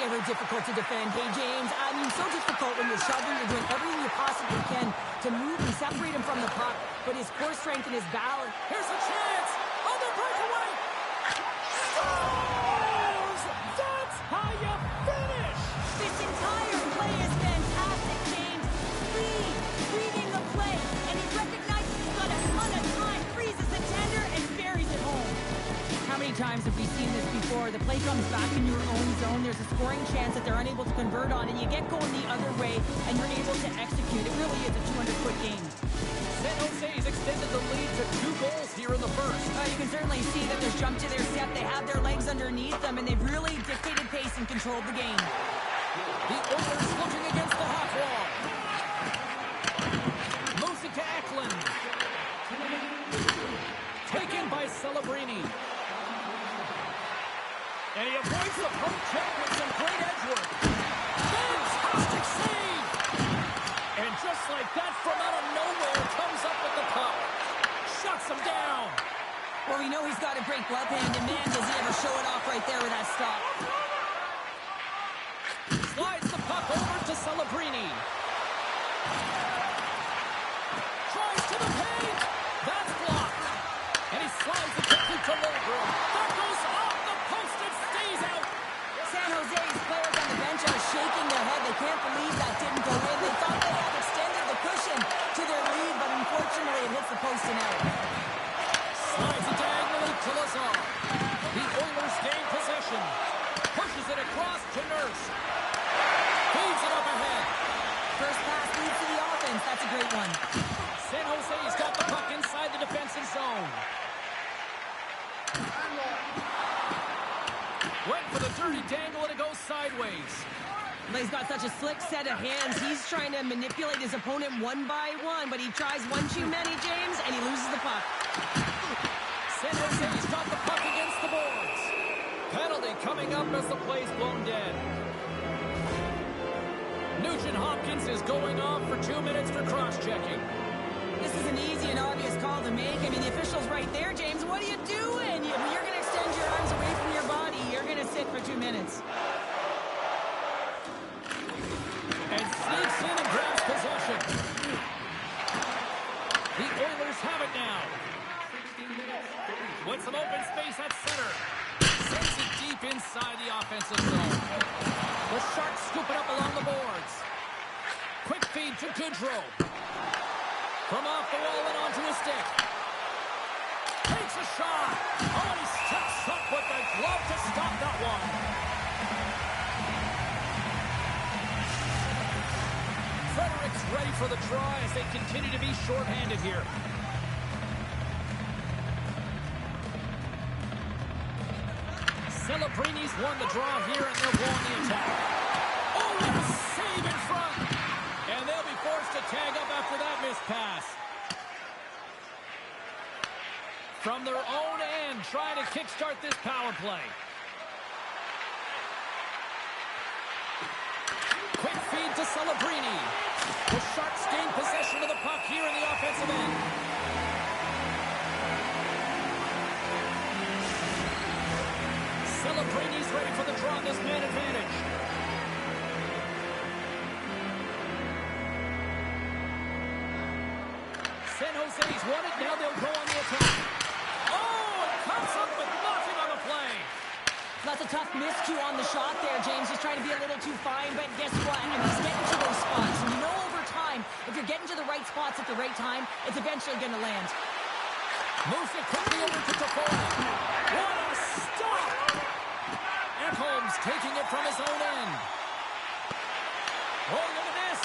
ever difficult to defend. Hey, James, I mean, so difficult when you're shoving, you're doing everything you possibly can to move and separate him from the puck, but his core strength and his balance. Here's a chance! On the breakaway! Scores! That's how you finish! This entire play is fantastic, James. Reading the play, and he recognizes he's got a ton of time, freezes the tender, and buries it home. How many times have we seen this before? The play comes back in your own zone. There's a scoring chance that they're unable to convert on, and you get going the other way, and you're able to execute. It really is a 200-foot game. San Jose's extended the lead to 2 goals here in the first. You can certainly see that there's jump to their step. They have their legs underneath them, and they've really dictated pace and controlled the game. The Oilers looking against the half wall. Moves it to Eklund. Taken by Celebrini. And he avoids the poke check with some great edge work. Fantastic save! And just like that, from out of nowhere, comes up with the puck. Shuts him down. Well, we know he's got a great glove hand, and man, does he ever show it off right there with that stop. Slides the puck over to Celebrini. Tries to the paint. That's blocked. And he slides it quickly to Lindgren. That goes off the post and stays out. San Jose's players on the bench are shaking their head. They can't believe that didn't go in. They thought they had extended the cushion to their lead, but unfortunately it hits the post and out. Slides it diagonally to Lazar. The Oilers gain possession. Pushes it across to Nurse. Feeds it up ahead. First pass leads to the offense. That's a great one. San Jose's got the puck inside the defensive zone. Went for the dirty dangle and it goes sideways. He's got such a slick set of hands. He's trying to manipulate his opponent one by one, but he tries one too many, James, and he loses the puck. San Jose's got the puck against the boards. Penalty coming up as the play's blown dead. Nugent Hopkins is going off for 2 minutes for cross-checking. This is an easy and obvious call to make. I mean, the official's right there, James. What are you doing? You're going to extend your arms away from your body. You're going to sit for 2 minutes. And sneaks in and grabs possession. The Oilers have it now. With some open space at center. Sends it deep inside the offensive zone. The Sharks scoop it up along the boards. Quick feed to Goodrow. From off the wall and onto his stick. Takes a shot. Oh, and he steps up with the glove to stop that one. Frederic's ready for the draw as they continue to be shorthanded here. Celebrini's won the draw here, and they'll go on the attack. Oh, what a save in front! And they'll be forced to tag up after that missed pass. From their own end, trying to kickstart this power play. Quick feed to Celebrini. The Sharks gain possession of the puck here in the offensive end. Celebrini's ready for the draw, this man advantage. San Jose's won it, now they'll go on the attack. Oh, it comes up with nothing on the play. That's a tough miscue on the shot there, James. He's trying to be a little too fine, but guess what? I mean, he's getting to those spots. And you know over time, if you're getting to the right spots at the right time, it's eventually going to land. Moves it quickly over to Toffoli. What a stop! Ekholm's taking it from his own end. Oh, look at this.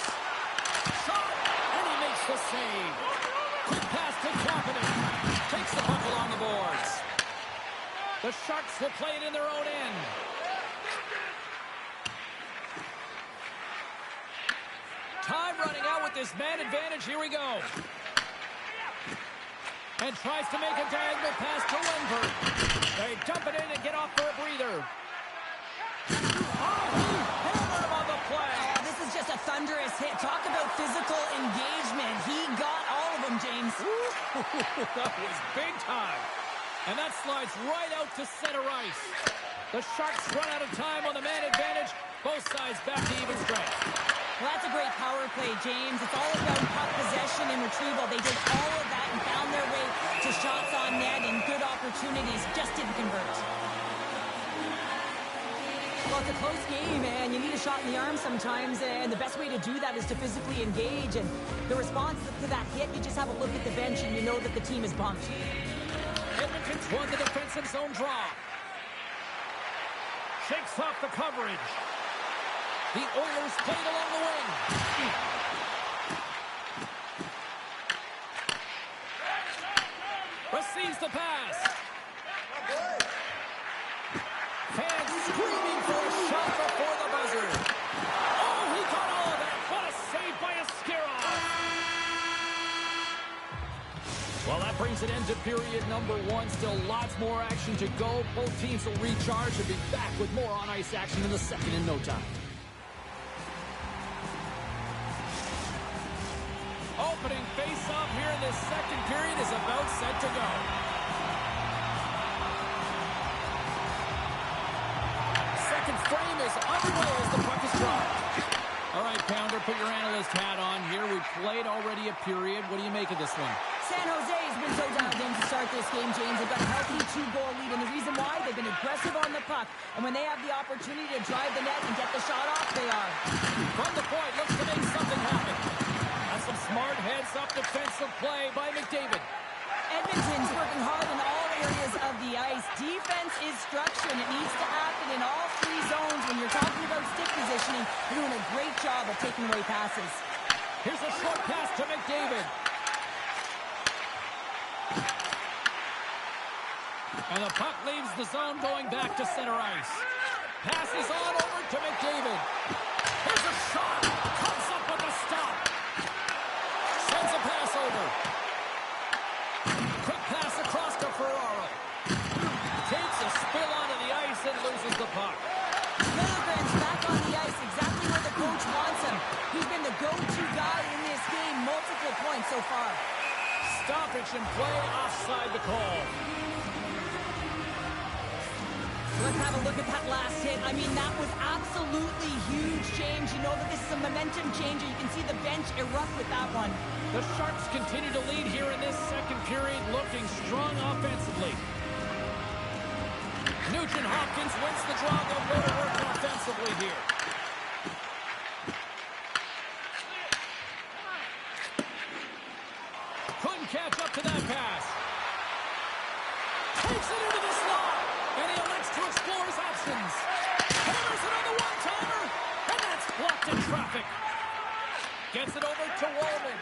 Shot, and he makes the save. Quick pass to Kapanen. Takes the puck along the boards. The Sharks will play it in their own end. Time running out with this man advantage. Here we go. And tries to make a diagonal pass to Lindbergh. They dump it in and get off for a breather. Oh, he hammered him on the play. Oh, this is just a thunderous hit. Talk about physical engagement. He got all of them, James. That was big time. And that slides right out to center ice. The Sharks run out of time on the man advantage. Both sides back to even strength. Well, that's a great power play, James. It's all about puck possession and retrieval. They did all of that and found their way to shots on net and good opportunities. Just didn't convert. Well, it's a close game, and you need a shot in the arm sometimes, and the best way to do that is to physically engage. And the response to that hit, you just have a look at the bench, and you know that the team is bumped. Edmonton's won the defensive zone draw. Shakes off the coverage. The Oilers played along the wing. Receives the pass. Fans screaming for a shot before the buzzer. Oh, he got all of that. What a save by Askarov. Well, that brings an end to period number 1. Still lots more action to go. Both teams will recharge and be back with more on-ice action in the second in no time. Opening face-off here in this second period is about set to go. Second frame is underway as the puck is dropped. All right, Pounder, put your analyst hat on here. We've played already a period. What do you make of this one? San Jose has been so dialed in to start this game, James. They've got a healthy 2-goal lead, and the reason why, they've been aggressive on the puck. And when they have the opportunity to drive the net and get the shot off, they are. From the point, looks to make something happen. That's some smart heads-up defensive play by McDavid. Edmonton's working hard in all areas of the ice. Defense is structure, and it needs to happen in all 3 zones. When you're talking about stick positioning, you're doing a great job of taking away passes. Here's a short pass to McDavid. And the puck leaves the zone going back to center ice. Passes on over to McDavid. Here's a shot. Comes up with a stop. Sends a pass over. Quick pass across to Ferraro. Takes a spill onto the ice and loses the puck. Milligren's back on the ice exactly where the coach wants him. He's been the go-to guy in this game, multiple points so far. Stoppage in play, offside the call. Let's have a look at that last hit. I mean, that was absolutely huge, James. You know that this is a momentum changer. You can see the bench erupt with that one. The Sharks continue to lead here in this second period, looking strong offensively. Nugent Hopkins wins the draw. They'll go to work offensively here. Couldn't catch up to that pass. Takes it into the slot. And he elects to explore his options. Hammers it on the one-timer. And that's blocked in traffic. Gets it over to Wallman.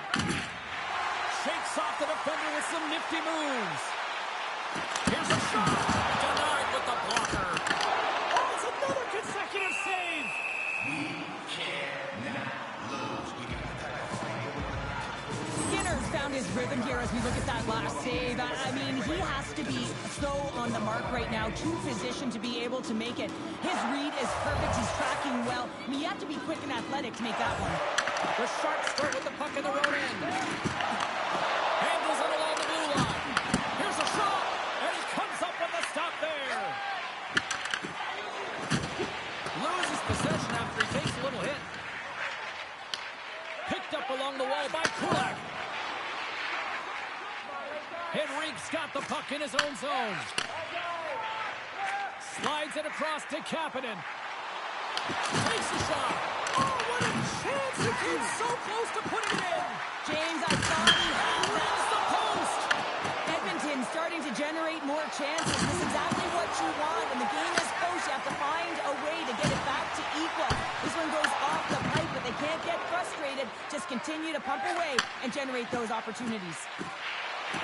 Shakes off the defender with some nifty moves. Here's a shot. Denied with the blocker. Oh, it's another consecutive save. We cannot lose. Skinner's found his rhythm here as we look at that last save. I mean, he has to be so on the mark right now, too positioned to be able to make it. His read is perfect. He's tracking well. I mean, you have to be quick and athletic to make that one. The Sharks start with the puck in their own end. Handles it along the blue line. Here's a shot, and he comes up with a stop there. Loses possession after he takes a little hit. Picked up along the wall by Kulak. Henrique's got the puck in his own zone. Slides it across to Kapanen. Takes the shot. Oh, what a chance! He came so close to putting it in. James, I thought he had Reaches the post. Edmonton starting to generate more chances. This is exactly what you want. When the game is close, you have to find a way to get it back to equal. This one goes off the pipe, but they can't get frustrated. Just continue to pump away and generate those opportunities.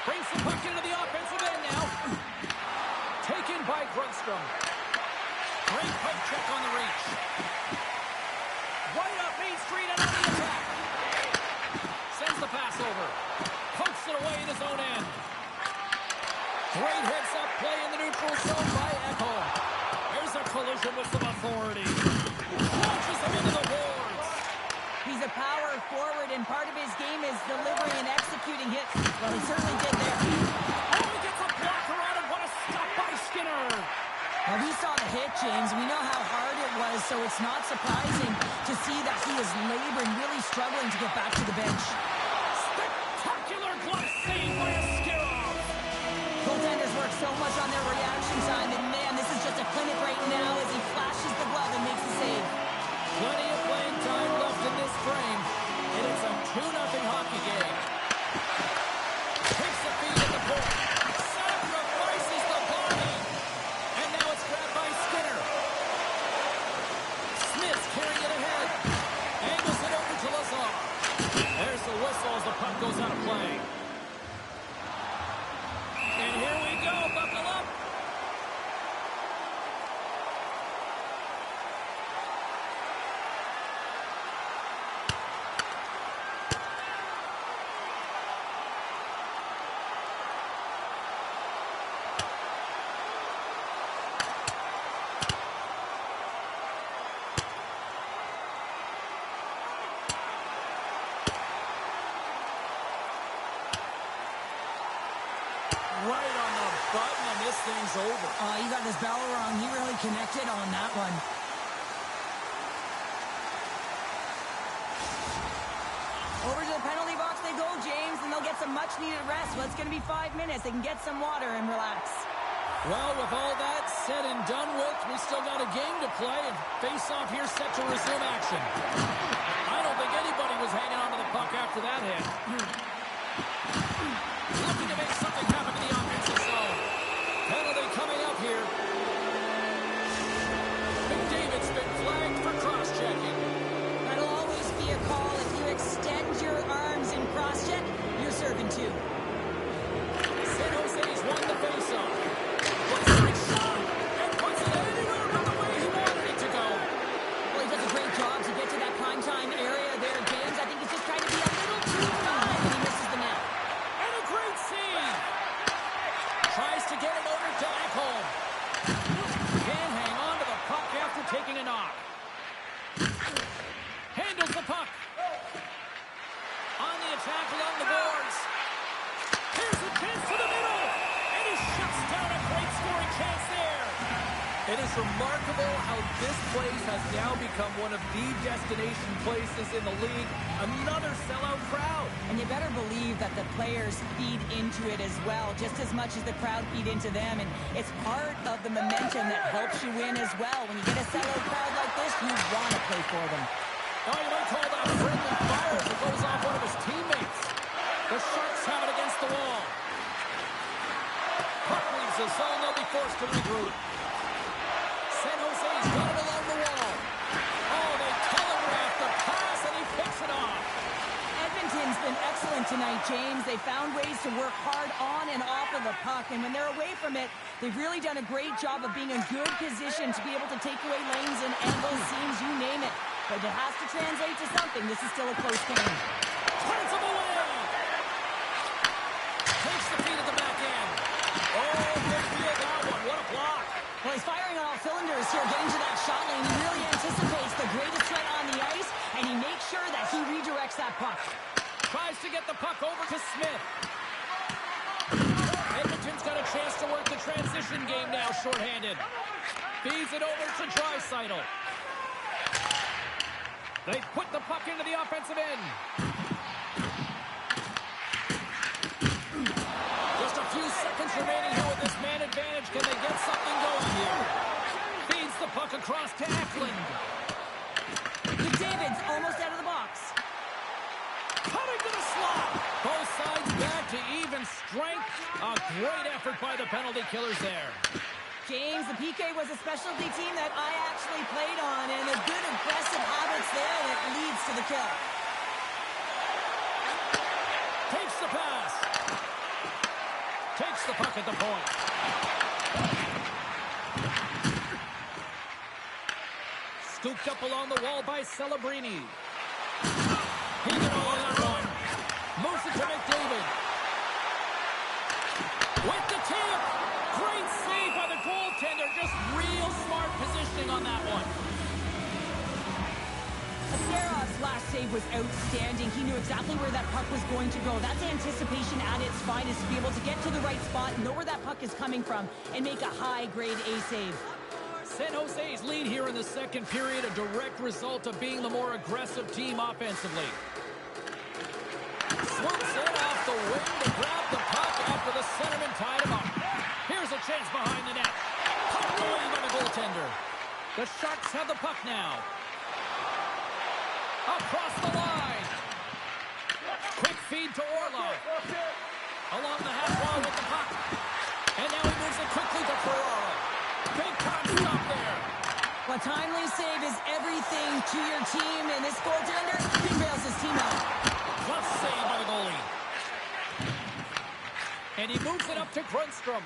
Brings the puck into the offensive end now. Taken by Grundstrom. Great poke check on the reach. Right up Main Street and on the attack. Sends the pass over. Pokes it away in his own end. Great heads-up play in the neutral zone by Echo. There's a collision with some authority. Launches him into the boards. He's a power forward, and part of his game is delivering and executing hits. Well, he certainly did there. Oh, he gets a blocker on him. What a serve. Well, we saw the hit, James. We know how hard it was, so it's not surprising to see that he is laboring, really struggling to get back to the bench. Spectacular glove save by Askarov. Goaltenders work so much on their reaction time, and man, this is just a clinic right now as he flashes the glove and makes the save. Plenty of playing time left in this frame, and it's a 2-0 hockey game. Takes the feed at the point. Sacrifices the body. And now it's grabbed by Skinner. Smith's carrying it ahead. Angles it over to Lazar. There's the whistle as the puck goes out of play. And here we go. Buckle up. Right on the button, and this thing's over. You got his bell wrong. He really connected on that one. Over to the penalty box they go, James, and they'll get some much-needed rest. Well, it's going to be 5 minutes. They can get some water and relax. Well, with all that said and done with, we still got a game to play, and face-off here set to resume action. I don't think anybody was hanging on to the puck after that hit. Looking to make something happen in the offensive zone. Penalty coming up here. McDavid's been flagged for cross-checking. That'll always be a call. If you extend your arms in cross-check, you're serving two. San Jose's won the face-off. Western shot and puts it anywhere but the way he wanted it to go. Well, he does a great job to get to that prime-time area there, James. I think he's just trying to be a little too fine, and he misses the net. And a great save. Tries to get it over to Ekholm. Can't hang on to the puck after taking a knock. Handles the puck. On the attack along the boards. Here's the chance to the middle. And he shuts down a great scoring chance there. It is remarkable how this place has now become one of the destination places in the league. Another sellout crowd. And you better believe that the players feed into it as well, just as much as the crowd feed into them. And it's part of the momentum that helps you win as well. When you get a sellout crowd like this, you want to play for them. Oh, you might call that friendly fire as it goes off one of his teammates. The Sharks have it against the wall. Puck leaves the zone. They'll be forced to regroup. San Jose's got it along the wall. Oh, they telegraph the pass, and he picks it off. Edmonton's been excellent tonight, James. They found ways to work hard on and off of the puck, and when they're away from it, they've really done a great job of being in good position to be able to take away lanes and angles, seams, you name it. But it has to translate to something. This is still a close game. Turns him away. Takes the feed at the back end. Oh, good feel that one. What a block. Well, he's firing on all cylinders here, getting to that shot lane. He really anticipates the greatest threat on the ice, and he makes sure that he redirects that puck. Tries to get the puck over to Smith. Edmonton's got a chance to work the transition game now, shorthanded. Feeds it over to Draisaitl. They put the puck into the offensive end. Just a few seconds remaining here with this man advantage. Can they get something going here? Feeds the puck across to Eklund. McDavid's almost out of the box. Cutting to the slot. Both sides back to even strength. A great effort by the penalty killers there. James, the PK was a specialty team that I actually played on, and a good aggressive habits there that leads to the kill. Takes the pass. Takes the puck at the point. Scooped up along the wall by Celebrini. He can hold that one. Moves it to McDavid. With the tip. Great save by the goaltender. Just real smart positioning on that one. Askarov His last save was outstanding. He knew exactly where that puck was going to go. That's anticipation at its finest, to be able to get to the right spot, know where that puck is coming from, and make a high-grade A save. San Jose's lead here in the second period, a direct result of being the more aggressive team offensively. Swoops in off the wing to grab the puck after the centerman tied him up. Here's a chance behind the net. Pucked away by the goaltender. The Sharks have the puck now. Across the line. Quick feed to Orlov. Along the half wall with the puck. And now he moves it quickly to Ferraro. Big time stop there. A timely save is everything to your team, and this goaltender derails his team out. Glove save by the goalie. And he moves it up to Grundstrom.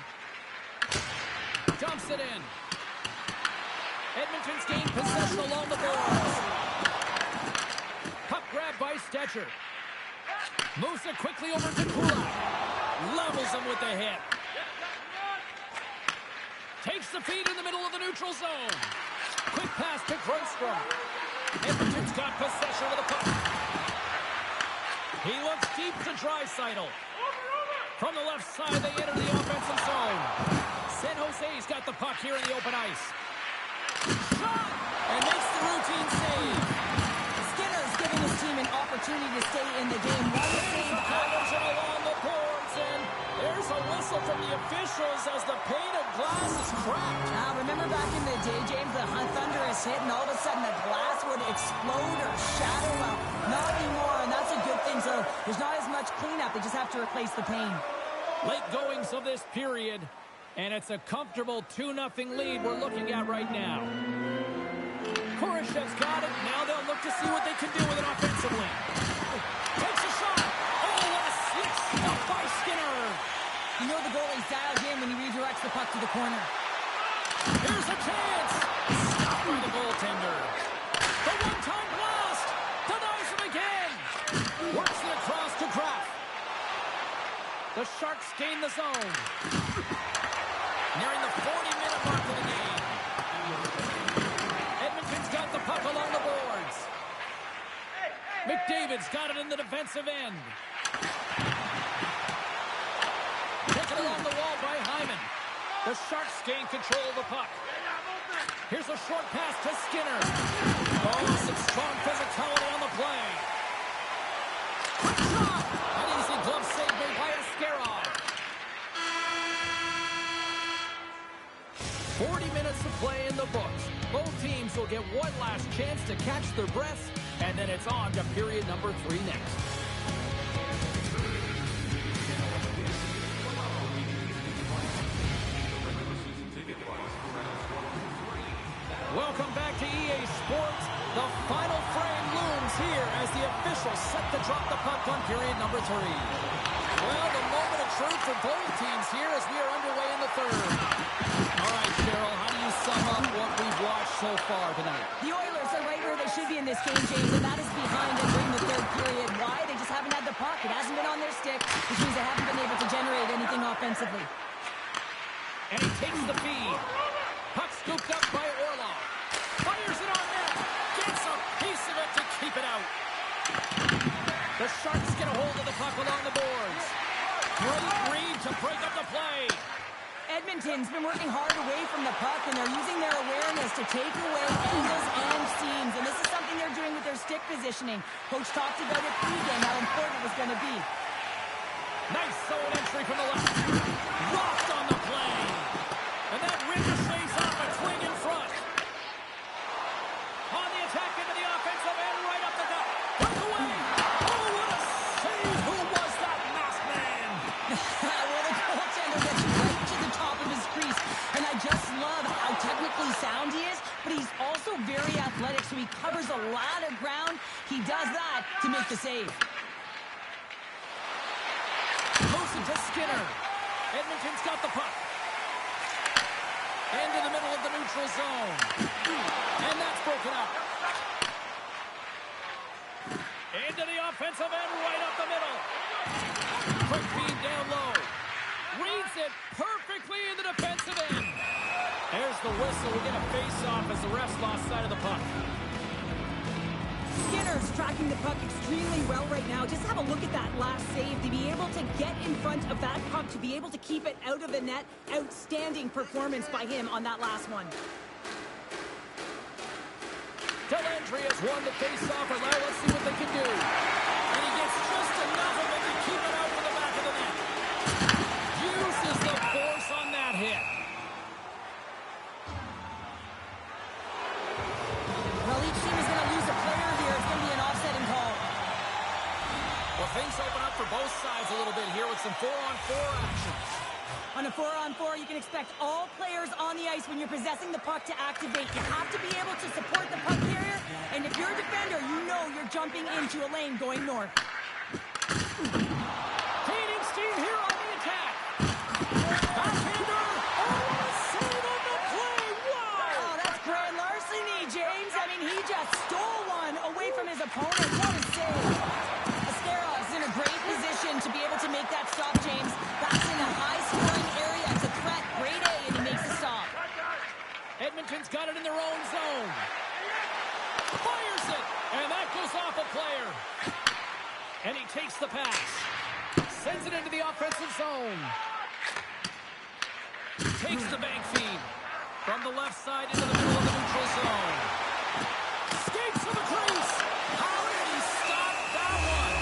Dumps it in. Edmonton's gained possession along the boards. Puck grab by Stetcher. Moves it quickly over to Kulak. Levels him with the hit. Takes the feed in the middle of the neutral zone. Quick pass to Grundstrom. Edmonton's got possession of the puck. He looks deep to Draisaitl. From the left side, they enter the offensive zone. San Jose's got the puck here in the open ice. Shot! And makes the routine save. Skinner's giving his team an opportunity to stay in the game. One save Collision along the boards, and there's a whistle from the officials as the pane of glass is cracked. Now, remember back in the day, James, the thunderous hit, and all of a sudden the glass would explode or shatter? Well, not anymore, and that's a good thing. So there's not as much cleanup. They just have to replace the pane. Late goings of this period, and it's a comfortable 2-0 lead we're looking at right now. Kurashev's got it. Now they'll look to see what they can do with it offensively. Takes a shot. Oh, what a slick stuff by Skinner. You know the goalie's dialed in when he redirects the puck to the corner. Here's a chance. Stopped by the goaltender. The one-time blast. Denies him again. Works it across to Kraft. The Sharks gain the zone. Nearing the 40-minute mark of the game. Edmonton's got the puck along the boards. McDavid's got it in the defensive end. Taken along the wall by Hyman. The Sharks gain control of the puck. Here's a short pass to Skinner. Oh, some strong physicality on the play. Quick shot! An easy glove save made by Askarov. 40 minutes to play in the books. Both teams will get one last chance to catch their breaths, and then it's on to period number 3 next. Welcome back to EA Sports. The final frame looms here as the officials set to drop the puck on period number 3. Well, the moment of truth for both teams here as we are underway in the third. All right, Cheryl, how do you sum up what we've watched so far tonight? The Oilers are right where they should be in this game, James, and that is behind and during the third period. Why? They just haven't had the puck. It hasn't been on their stick, which means they haven't been able to generate anything offensively. And he takes the feed. Puck scooped up by Orlov. Fires it on net. Gets a piece of it to keep it out. The Sharks get a hold of the puck along the boards. Great read to break up the play. Edmonton's been working hard away from the puck, and they're using their awareness to take away angles and seams. And this is something they're doing with their stick positioning. Coach talked about it pregame, how important it was going to be. Nice zone entry from the left. Rocked on the play. And that ricochets off a twing in front. On the attack into the offensive end, right up the gut. Put away. Oh, what a save. Who was that masked man? Well, the goaltender gets right to the top of his crease. And I just love how technically sound he is, but he's also very athletic, so he covers a lot of ground. He does that to make the save. Moves it to Skinner. Edmonton's got the puck. Into the middle of the neutral zone. And that's broken up. Into the offensive end, right up the middle. Quick feed down low. Reads it perfectly in the defensive end. There's the whistle. We get a face-off as the refs lost sight of the puck. Skinner's tracking the puck extremely well right now. Just have a look at that last save. To be able to get in front of that puck, to be able to keep it out of the net. Outstanding performance by him on that last one. Dellandry has won the face-off. Now let's see what they can do. And he gets just enough of it to keep it out to the back of the net. Uses the force on that hit. Well, each team is going to lose a player here. It's going to be an offsetting call. Well, things open up for both sides a little bit here with some 4-on-4 action. On a 4-on-4, you can expect all players on the ice when you're possessing the puck to activate. You have to be able to support the puck carrier, and if you're a defender, you know you're jumping into a lane going north. Gaining steam here on the attack. Backhander. Oh, what a save on the play. Wow. Oh, that's grand larceny, James. I mean, he just stole one away from his opponent. What a save. Ascarov's in a great position to be able to make that stop, James. That's in a high-scoring area. It's a threat. Grade A, and he makes the stop. Edmonton's got it in their own zone. Fires it, and that goes off a player. And he takes the pass. Sends it into the offensive zone. Takes the bank feed. From the left side into the middle of the neutral zone. Skates to the crease. How did he stop that one?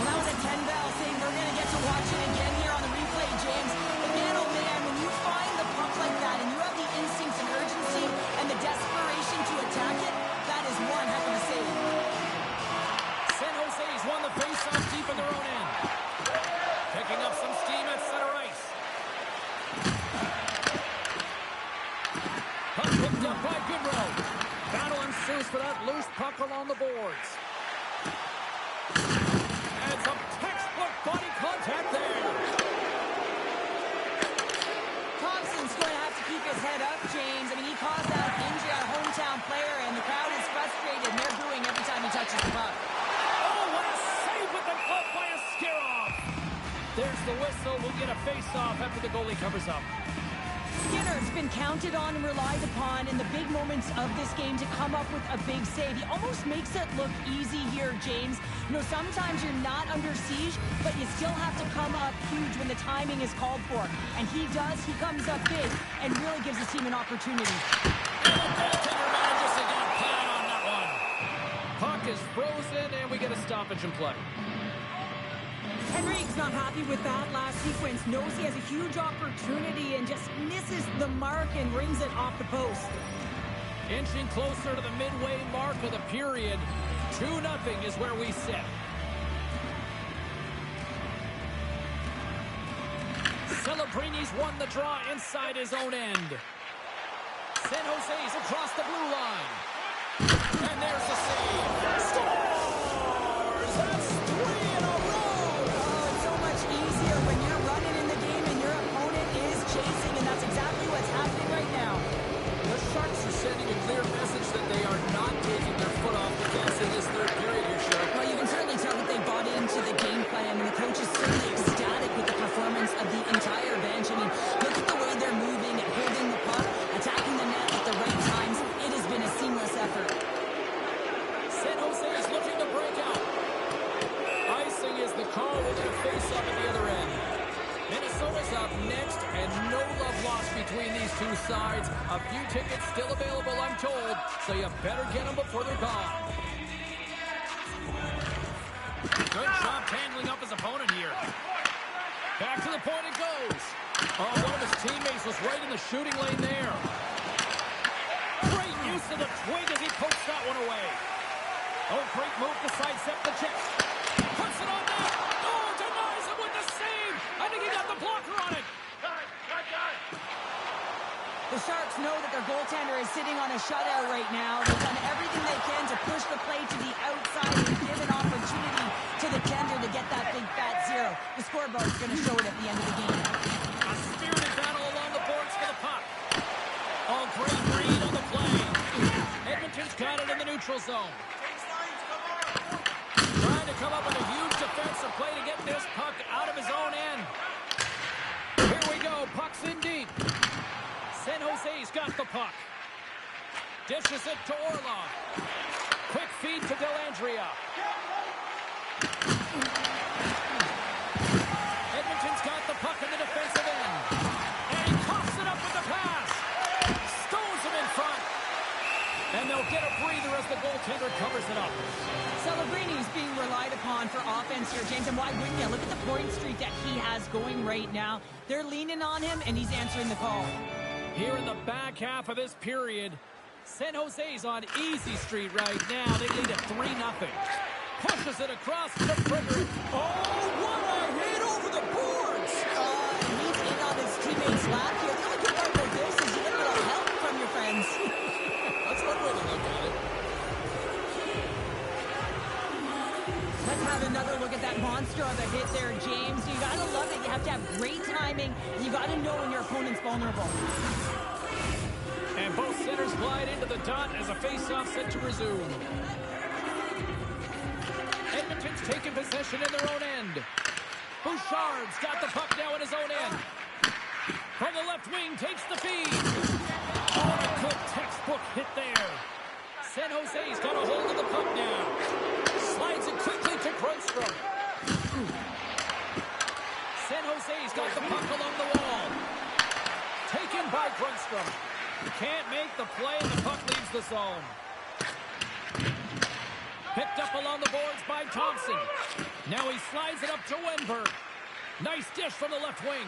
Well, that was a 10-bell thing. We're going to get to watch it again here on the replay, James. But man, oh man, when you find the puck like that and you have the instincts and urgency and the desperation to attack it, that is one heck of a save. San Jose's won the face-off deep in their own end. Picking up some steam at center ice. Puck picked up by Goodrow. Battle ensues for that loose puck along the boards. And some textbook body contact there. Thompson's going to have to keep his head up, James. I mean, he caused that injury on a hometown player, and the crowd is frustrated, and they're booing every time he touches the puck. Oh, what a save with the glove by Askarov. There's the whistle. We'll get a face-off after the goalie covers up. Skinner's been counted on and relied upon in the big moments of this game to come up with a big save. He almost makes it look easy here, James. You know, sometimes you're not under siege, but you still have to come up huge when the timing is called for. And he does. He comes up big and really gives his team an opportunity. And the goaltender manages to get a pad on that one. Puck is frozen, and we get a stoppage in play. Henrique's not happy with that last sequence. Knows he has a huge opportunity and just misses the mark and rings it off the post. Inching closer to the midway mark of the period. 2-0 is where we sit. Celebrini's won the draw inside his own end. San Jose's across the blue line. And there's the save. Scores! That's 3 in a row! Oh, it's so much easier when you're running in the game and your opponent is chasing, and that's exactly what's happening right now. The Sharks are sending a clear message that they are not taking their foot off the gas in this third period here, Shark. Well, you can certainly tell that they bought into the game plan, and the coach is certainly ecstatic with the performance of the entire bench. I mean, look at the way they're moving and holding the puck, attacking the net at the right times. It has been a seamless effort. San Jose is looking to break out. Icing is the call. We're going to face up at the other end. Minnesota's up next, and no love lost between these two sides. A few tickets still available, I'm told, so you better get them before they're gone. Good job handling up his opponent here. Back to the point it goes. Oh, one of his teammates was right in the shooting lane there. Great use of the twig as he pokes that one away. Oh, great move to sidestep the chest. Puts it on net. Oh, denies him with the save. I think he got the blocker on it. The Sharks know that their goaltender is sitting on a shutout right now. They've done everything they can to push the play to the outside and give an opportunity to the tender to get that big fat zero. The scoreboard's going to show it at the end of the game. A spirited battle along the boards for the puck. Oh, great read on the play. Edmonton's got it in the neutral zone. Trying to come up with a huge defensive play to get this puck out of his own end. Here we go. Puck's in deep. San Jose's got the puck. Dishes it to Orlov. Quick feed to Dellandrea. Edmonton's got the puck in the defensive end. And he coughs it up with the pass. Stones him in front. And they'll get a breather as the goaltender covers it up. Celebrini is being relied upon for offense here, James. And why wouldn't you? Look at the point streak that he has going right now. They're leaning on him, and he's answering the call. Here in the back half of this period, San Jose's on easy street right now. They lead at 3-0. Pushes it across to Frederick. Oh, what a hit over the boards! And he's in on his teammate's lap here. The only good part about this is you get a little help from your friends. That's one way to look at it. Let's have another look at that monster of a hit there, James. You gotta love it. You have to have great timing. You gotta know when your opponent's vulnerable. And both centers glide into the dot as a face-off set to resume. Edmonton's taking possession in their own end. Bouchard's got the puck now in his own end. From the left wing, takes the feed. Oh, a good textbook hit there. San Jose's got a hold of the puck now. Slides it quickly to Grundstrom. San Jose's got the puck along the wall. Taken by Grundstrom. Can't make the play, and the puck leaves the zone. Picked up along the boards by Thompson. Now he slides it up to Wenberg. Nice dish from the left wing.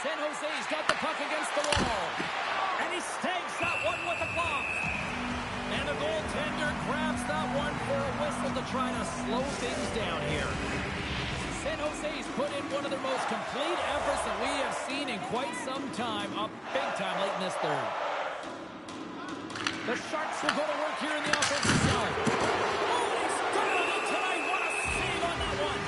San Jose's got the puck against the wall. And he stags that one with a glove. And the goaltender grabs that one for a whistle to try to slow things down here. San Jose's put in one of their most complete efforts that we have seen in quite some time, up big time late in this third. The Sharks will go to work here in the offensive zone. Oh, he's got it tonight. What a save on that one.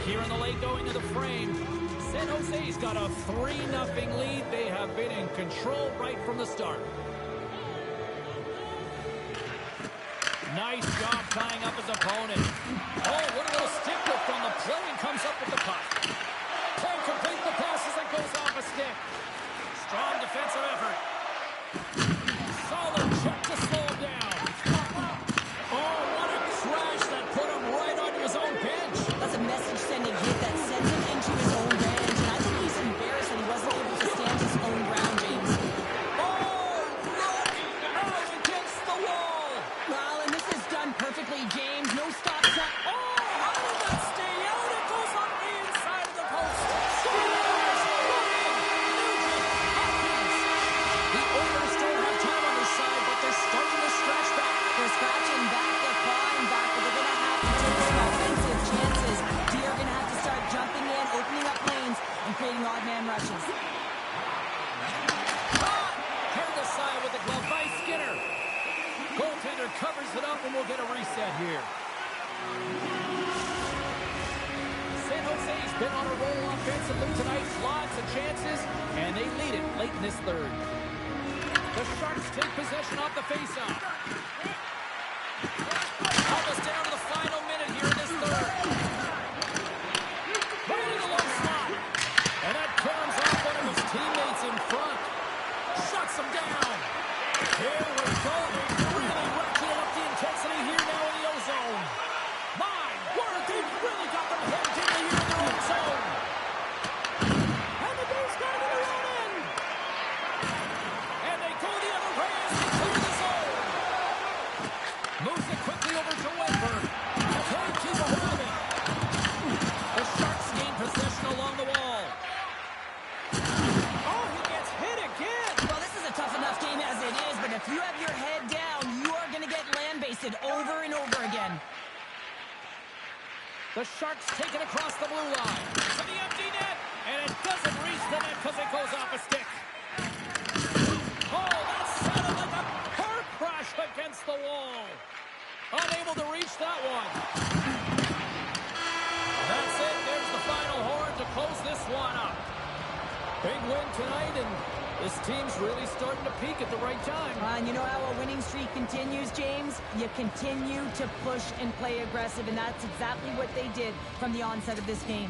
Here in the late going to the frame, San Jose's got a 3-0 lead. They have been in control right from the start. Nice job tying up his opponent. Oh, what a little stick lift on the play, and comes up with the puck. Can't complete the pass as it goes off a stick. Strong defensive effort. Solid check to slow him down. Oh, what a crash that put him right onto his own bench. That's a message-sending hit that sends him into his own bench. And I think he's embarrassed that he wasn't able to stand his own ground, James. Perfectly, James. No stop sign. Oh, how did that stay out? It goes on the inside of the post. The Oilers don't have time on their side, but they're starting to scratch back. They're scratching back. They're clawing back, but they're going to have to take some offensive chances. D are going to have to start jumping in, opening up lanes, and creating odd man rushes. Turned aside with the glove by Skinner. Goaltender covers it up, and we'll get a reset here. San Jose's been on a roll offensively tonight. Lots of chances, and they lead it late in this third. The Sharks take possession off the faceoff. Almost down to the final minute here in this third. Right in the low slot. And that turns off one of his teammates in front. Shuts him down. Here we go. Really ratcheting up the intensity here now in the ozone. My word, they've really got them headed here in their own zone. And the Bears got it in their own end. And they go the other way as they clear the zone. Moves it quickly over to Wenberg. Can't keep a hold of it. The Sharks gain possession along the wall. Oh, he gets hit again. Well, this is a tough enough game as it is, but if you have your head down, you are going to get land-basted over and over again. The Sharks take it across the blue line to the empty net, and it doesn't reach the net because it goes off a stick. Oh, that sounded like a car crash against the wall. Unable to reach that one. That's it. There's the final horn to close this one up. Big win tonight, and this team's really starting to peak at the right time. And you know how a winning streak continues, James? You continue to push and play aggressive, and that's exactly what they did from the onset of this game.